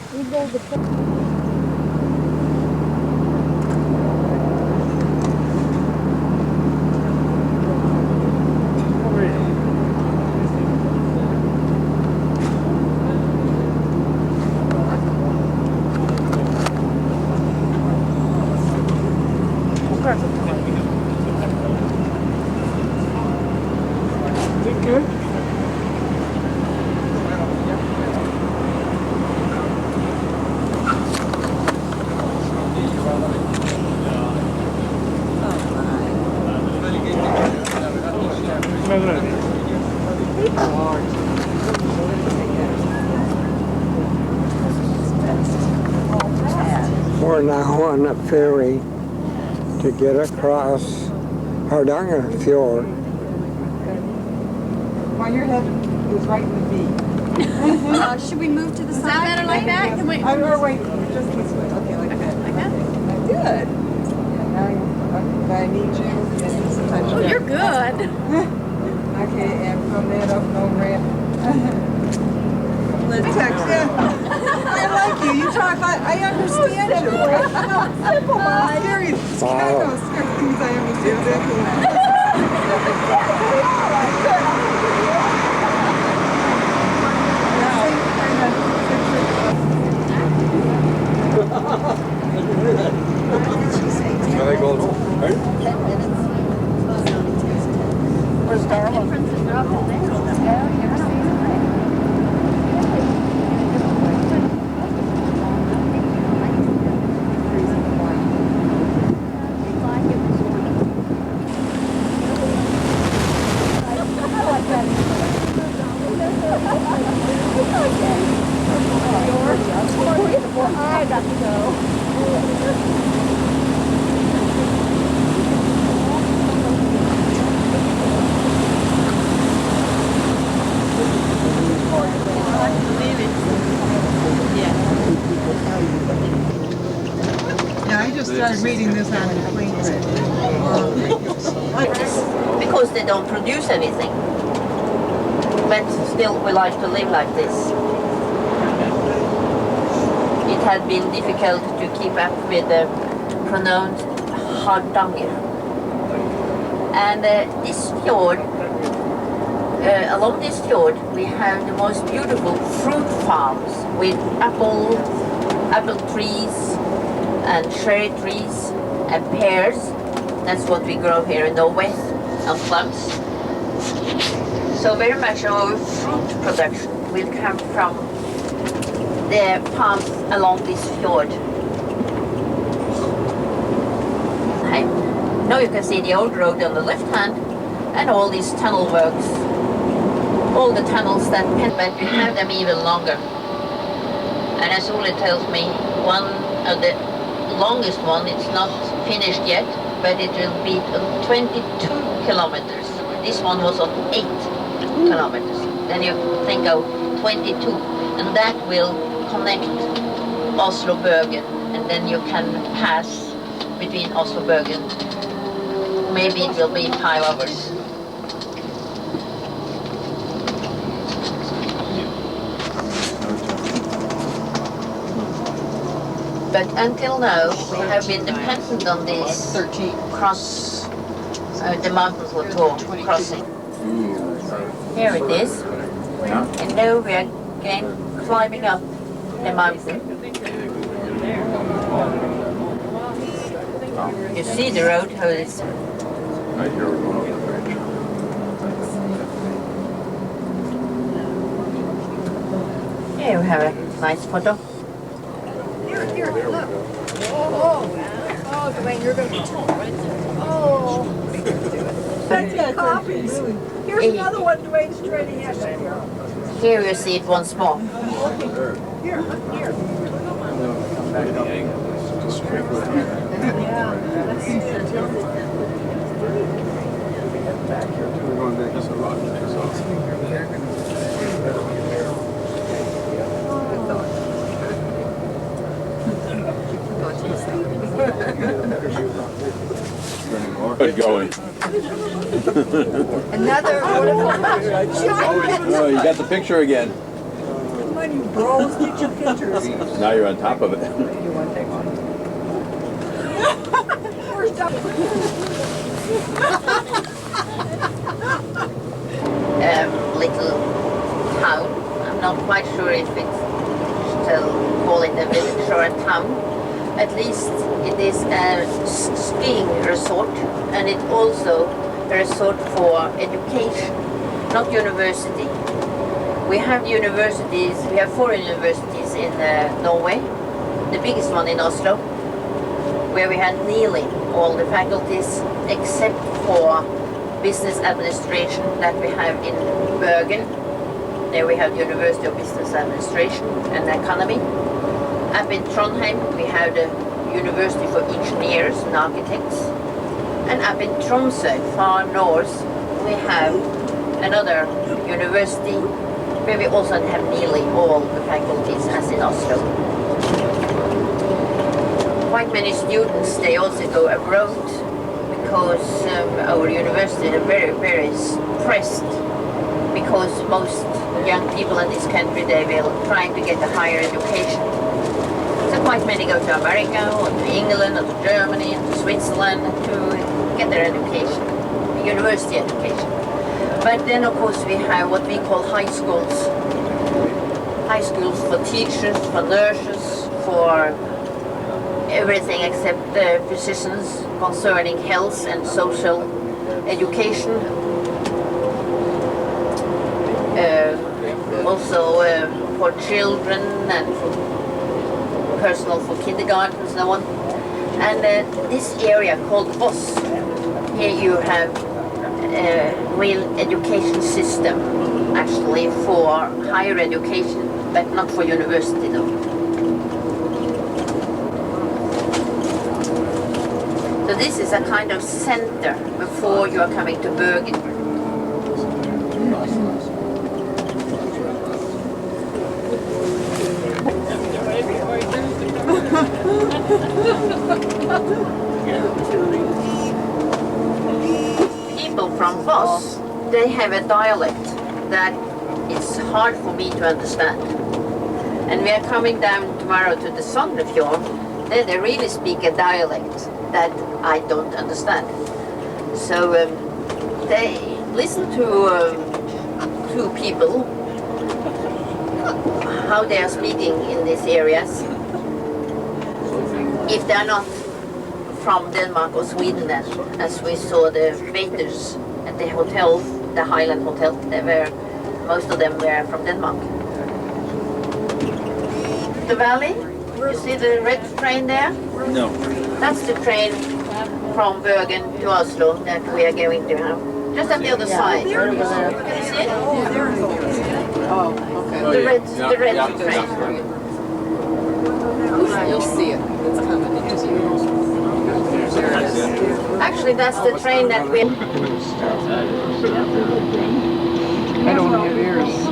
We're now on a ferry to get across Hardangerfjord. Well, your head is right in the beat. Should we move to the side? Is that better like that? Can we? Or wait, just this way. Okay, like that. Like that? Good. Now I need you. Oh, you're good. Okay, and from that up, no ramp. Let's text. Yeah. I like you. You talk. I understand you. Simple, Mom. Scary. I know scary things I understand. Where's Darla? I got to go. Yeah, I just started reading this on the plane trip. Because they don't produce anything. But still we like to live like this. It had been difficult to keep up with the pronounced Hardanger. And this fjord, along this fjord, we have the most beautiful fruit farms with apple trees and cherry trees and pears. That's what we grow here in Norway, and plums. So very much of our fruit production will come from the palms along this fjord. Now you can see the old road on the left hand and all these tunnel works. All the tunnels that but we have them even longer. And as Ole tells me, one of the longest one, it's not finished yet, but it will be 22 kilometers. This one was on 8 kilometers. Then you think of 22, and that will connect Oslo-Bergen, and then you can pass between Oslo-Bergen. Maybe it will be 5 hours. But until now, we have been dependent on this cross the mountain plateau crossing. Here it is. And now we are again climbing up the mountain. You see the road, how it is. Right here we're going over the bridge. Here we have a nice photo. Here, look. Oh, Dwayne, you're going to be Oh. That's copies. Here's another one Dwayne's trading yesterday. Here you see it once more. Here. Good going. Another wonderful. Oh, you got the picture again. Come on, you bros, get your pictures. Now you're on top of it. First up. Little town. I'm not quite sure if it's still call it a village or a town. At least it is a skiing resort, and it's also a resort for education, not university. We have universities, we have 4 universities in Norway, the biggest one in Oslo, where we had nearly all the faculties except for business administration that we have in Bergen. There we have University of Business Administration and Economy. Up in Trondheim we have the University for Engineers and Architects. And up in Tromsø, far north, we have another university where we also have nearly all the faculties as in Oslo. Quite many students, they also go abroad because our university is very, very pressed, because most young people in this country, they will try to get a higher education. So quite many go to America or to England or to Germany and to Switzerland to get their education, university education. But then of course we have what we call high schools. High schools for teachers, for nurses, for everything except positions concerning health and social education. Also for children and for personal for kindergarten and so on. And this area called Voss, here you have a real education system actually for higher education, but not for university though. So this is a kind of center before you are coming to Bergen. People from Voss, they have a dialect that is hard for me to understand. And we are coming down tomorrow to the Sognefjord, there they really speak a dialect that I don't understand. So they listen to people, how they are speaking in these areas. If they are not from Denmark or Sweden then, as we saw the waiters at the hotel, the Highland Hotel. Most of them were from Denmark. The valley, you see the red train there? No. That's the train from Bergen to Oslo that we are going to have. Just on the other side. Can you see it? Oh, okay. The red train. You'll see it. It's coming into you. There it is. Actually, that's the train that we... I don't have ears.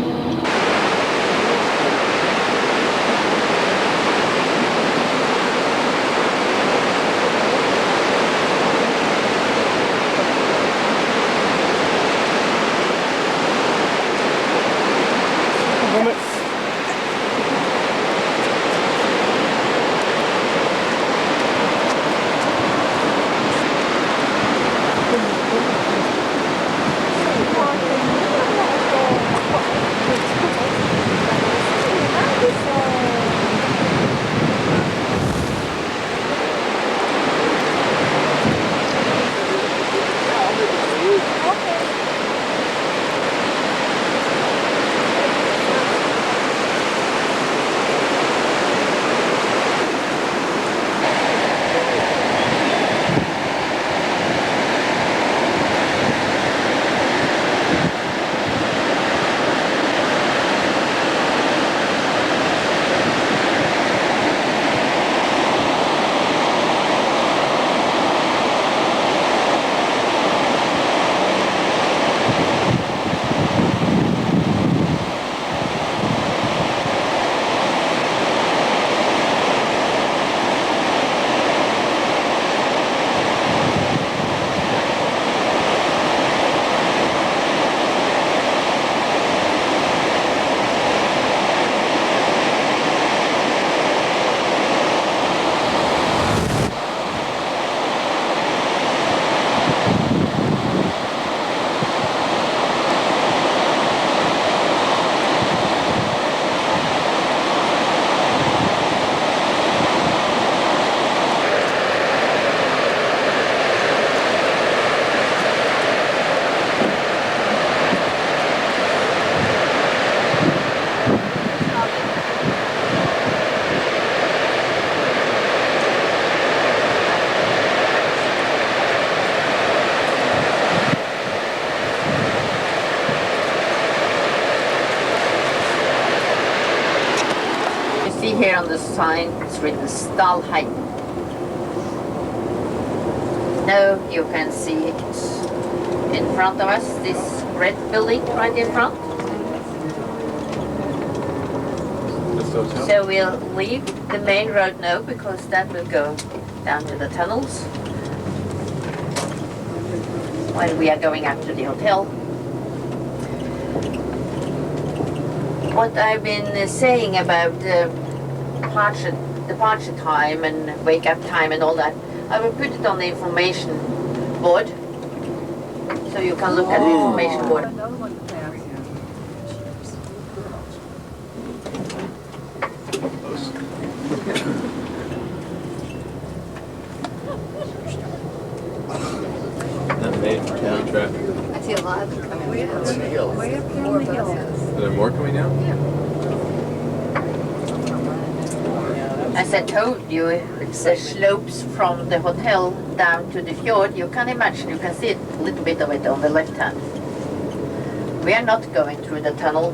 Here on the sign it's written Stalheim. Now you can see it in front of us, this red building right in front. So we'll leave the main road now because that will go down to the tunnels while we are going up to the hotel. What I've been saying about departure time and wake up time and all that, I will put it on the information board so you can look at the information board. That made town traffic. I see a lot of them coming down. Way up here on the hill. Are there more coming down? As I told you, it's the slopes from the hotel down to the fjord. You can imagine, you can see a little bit of it on the left hand. We are not going through the tunnel.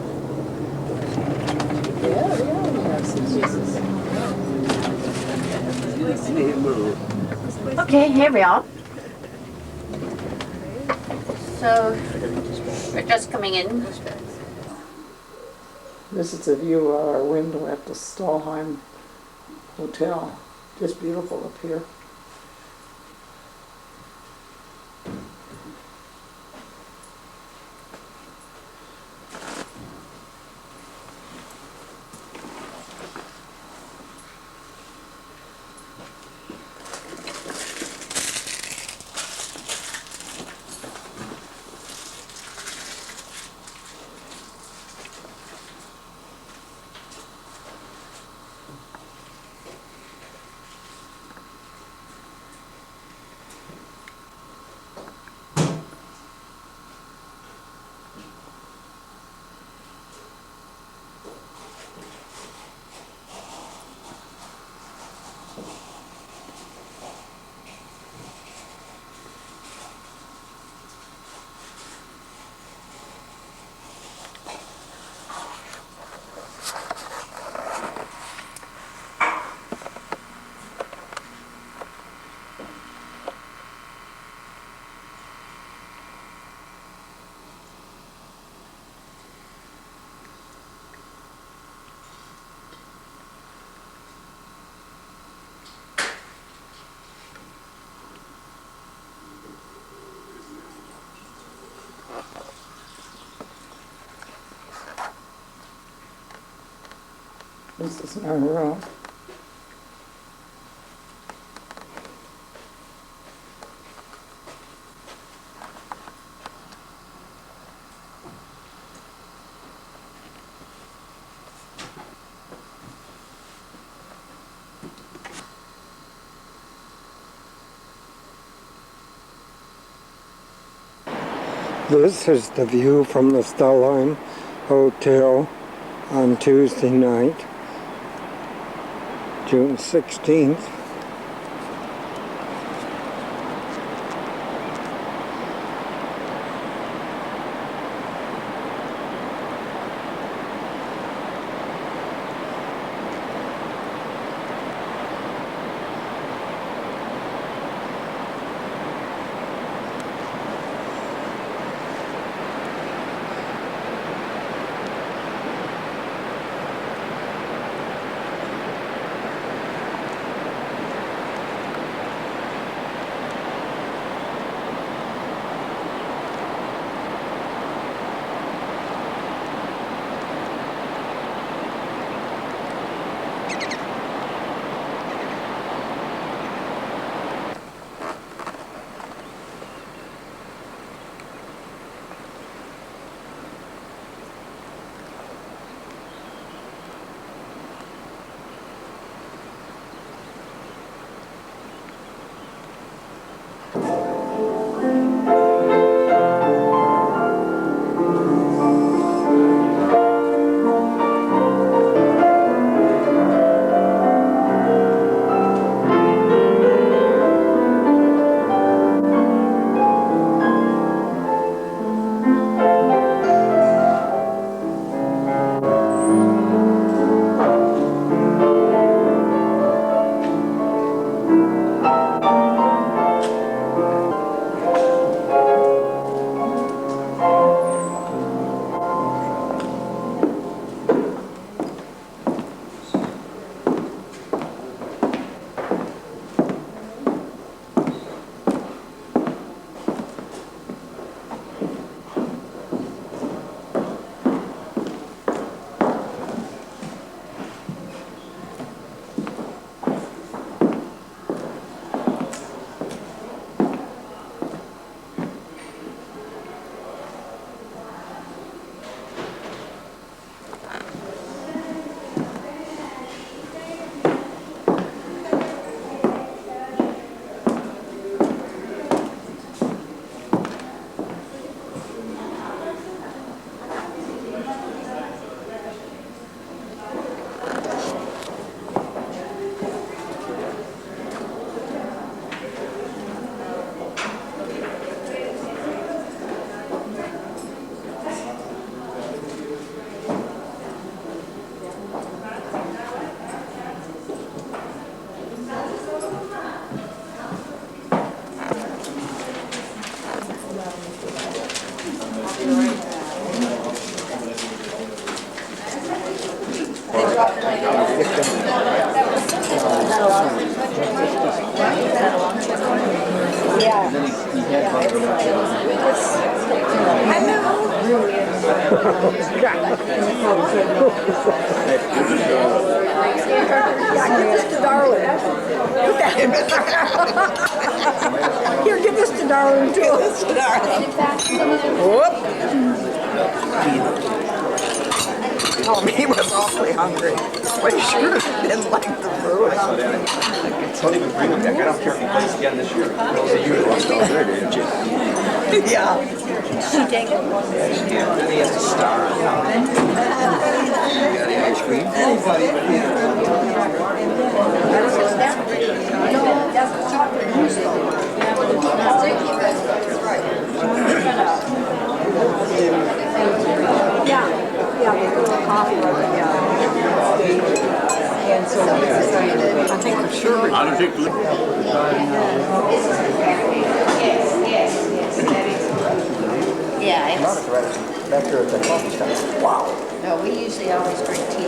Okay, here we are. So, we're just coming in. This is a view of our window at the Stalheim Hotel. Just beautiful up here. This is our room. This is the view from the Starline Hotel on Tuesday night, June 16th. Here, give this to Darling too. Whoop. Oh, he was awfully hungry. But he sure didn't like the food. Don't even bring him back. I don't care if he plays again this year. You lost all there, didn't you? Yeah. She take it? Yeah, then he has a star on top. You got the ice cream? That's the chocolate mousse though. Yeah, coffee, yeah. And so we decided, I think for sure. I don't think. Yeah, it's, Back here at the coffee shop. Wow. no, we usually always drink tea.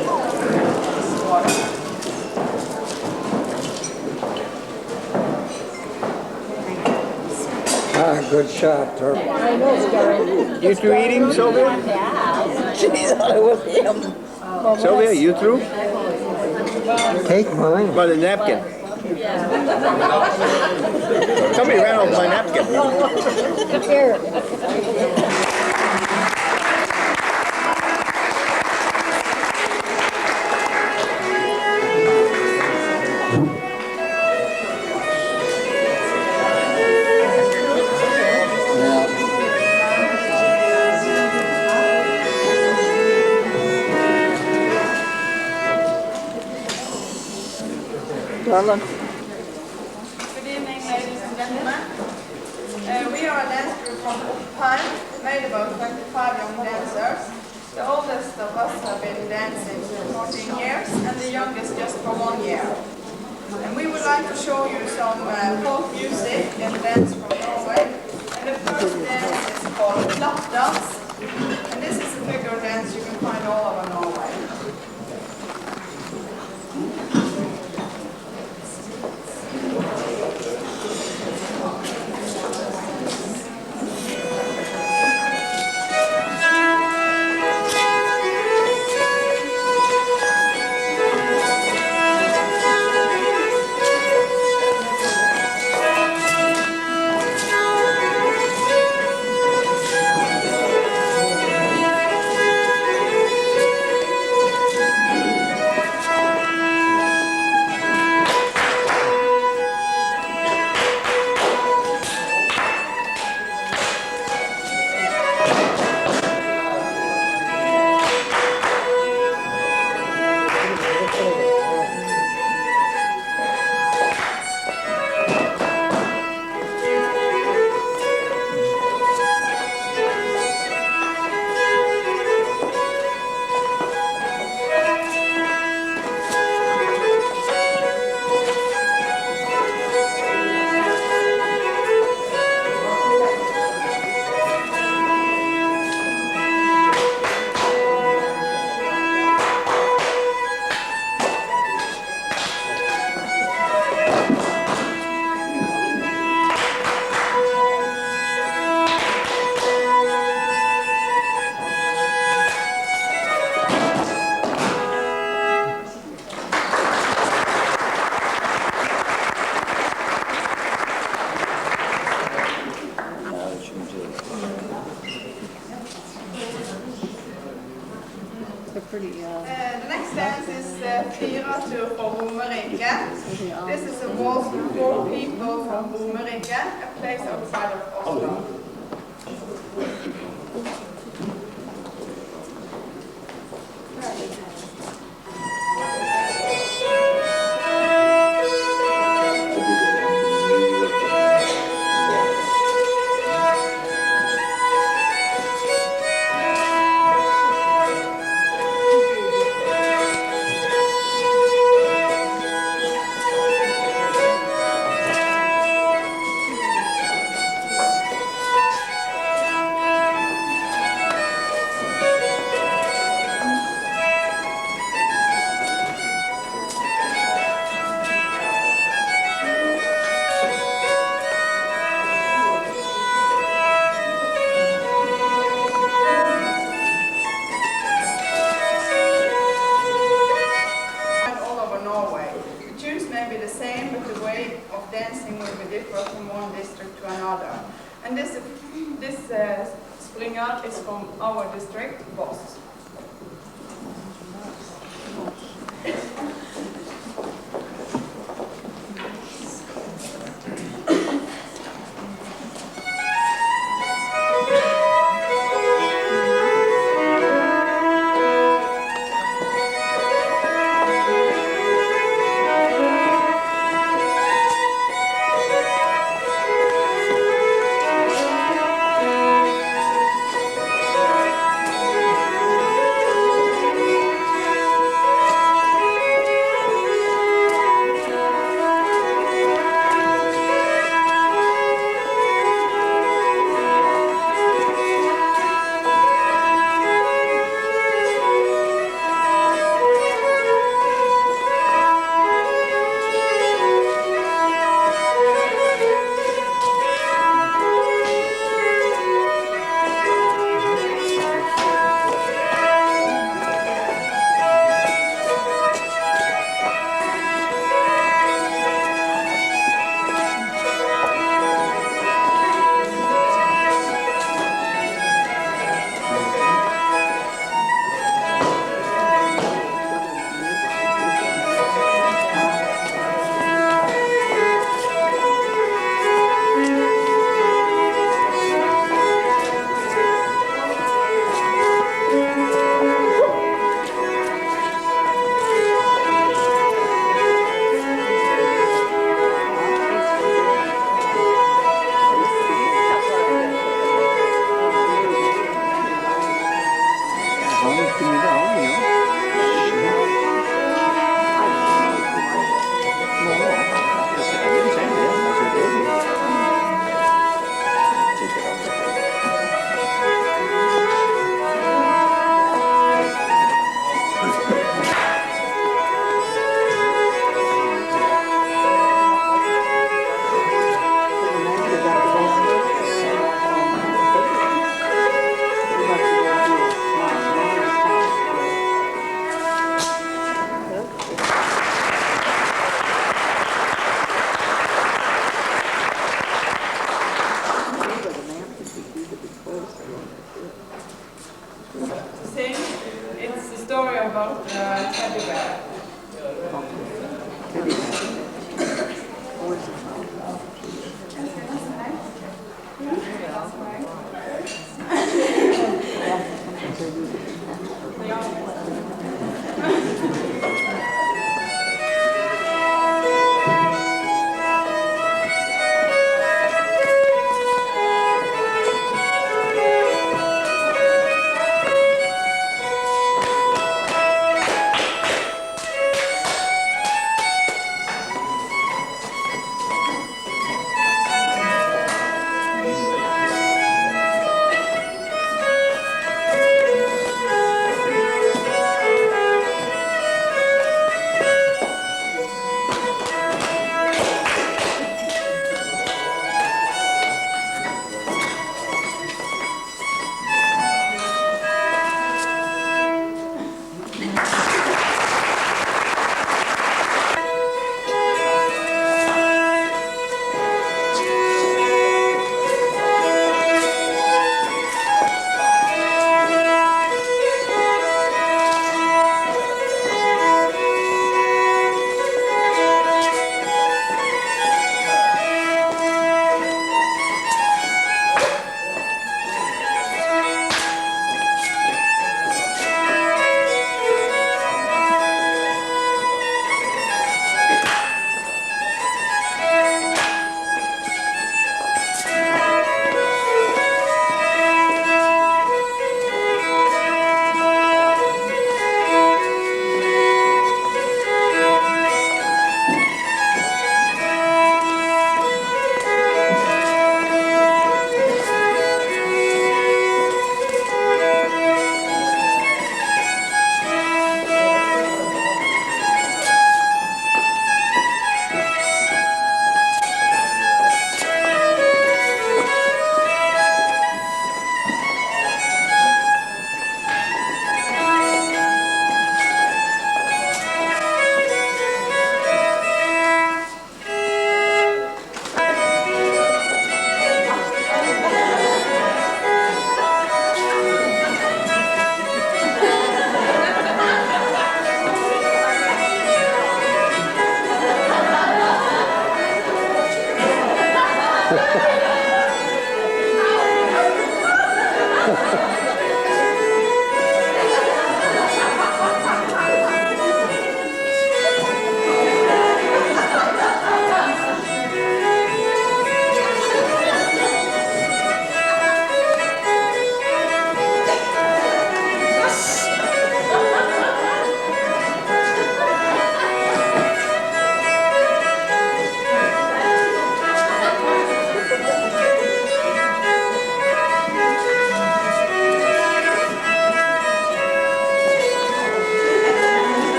Ah, good shot, Turk. I know, Darren. You through eating, Sylvia? Yeah. Jeez, I was him. Sylvia, you through? Take mine. By the napkin. Somebody ran off my napkin. Here. Darla? Good evening, ladies and gentlemen. We are a dance group from Time, made about 25 young dancers. The oldest of us have been dancing for 14 years, and the youngest just for 1 year. And we would like to show you some folk music and dance from Norway. And the first dance is called Klapp dance. And this is a figure dance you can find all over Norway. The next dance is Firatur for Romerike. This is a waltz for 4 people from Romerike, a place outside of Oslo. From one district to another. And this springer is from our district, Voss. Can you go, you know? No, I didn't say that. I said, Eddie. Take it over. Sing. It's the story about teddy bear.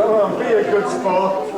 Come on, be a good sport.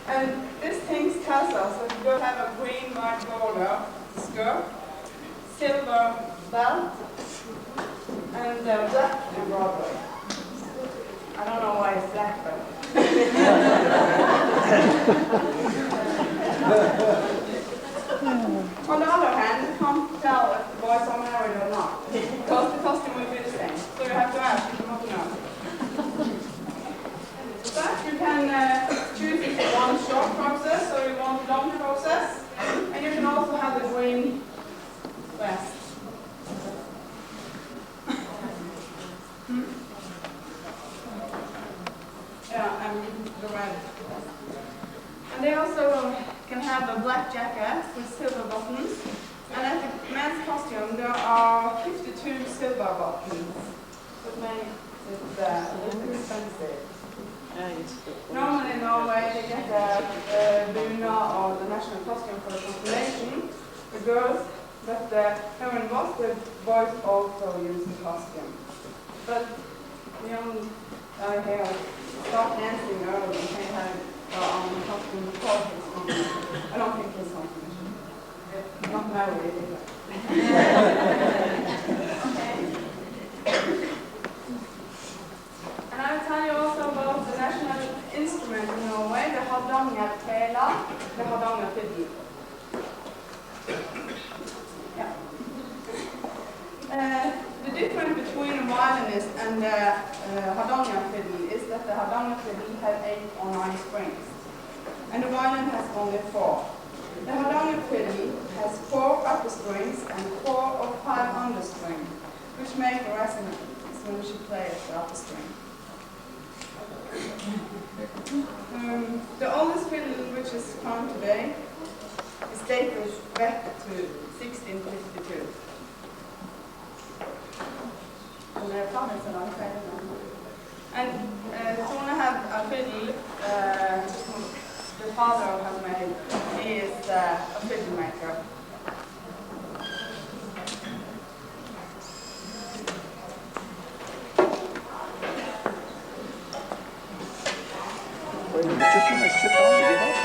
And this thing tells us that we will have a green, white border, skirt, silver belt, and black embroidery. I don't know why it's black, but... On the other hand, you can't tell if the boys are married or not, because the costume will be the same. So you have to ask if you want to know. But you can choose if you want short process or you want long process, and you can also have the green vest. Yeah, and the red. And they also can have a black jacket with silver buttons. And at the men's costume, there are 52 silver buttons. That makes it a little expensive. Normally in Norway, they get a buna or the national costume for the confirmation, the girls, but here in Boston, the boys also use the costume. But the young guy here start dancing early and they have on the costume before his confirmation. I don't think his confirmation. Not married either. Okay. And I will tell you also about the national instrument in Norway, the Hardangerfela, the Hardangerfiddle. Yeah. The difference between a violinist and the Hardangerfiddle is that the Hardangerfiddle has 8 or 9 strings, and the violin has only 4. The harmonica fiddle has 4 upper strings and 4 or 5 understrings, which make a resonance when she plays the upper string. The oldest fiddle which is found today is dated back to 1652. And they're found in a long time now. And Tone had a fiddle, the father of her made. He is a fiddle maker. Wait a minute, just when I sit down to get up.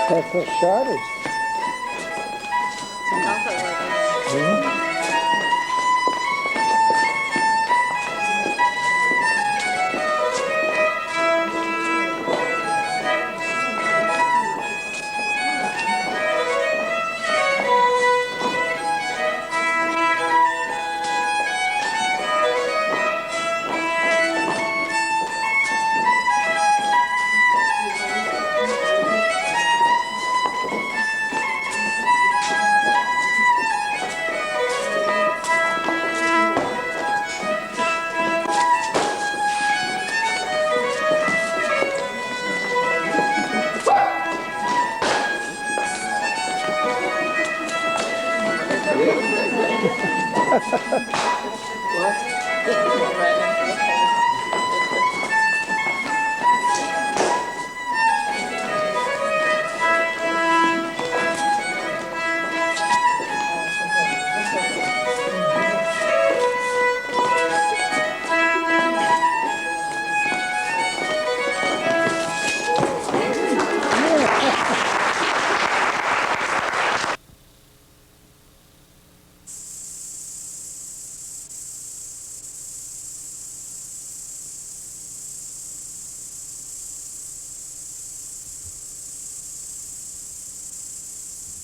That's a shortage.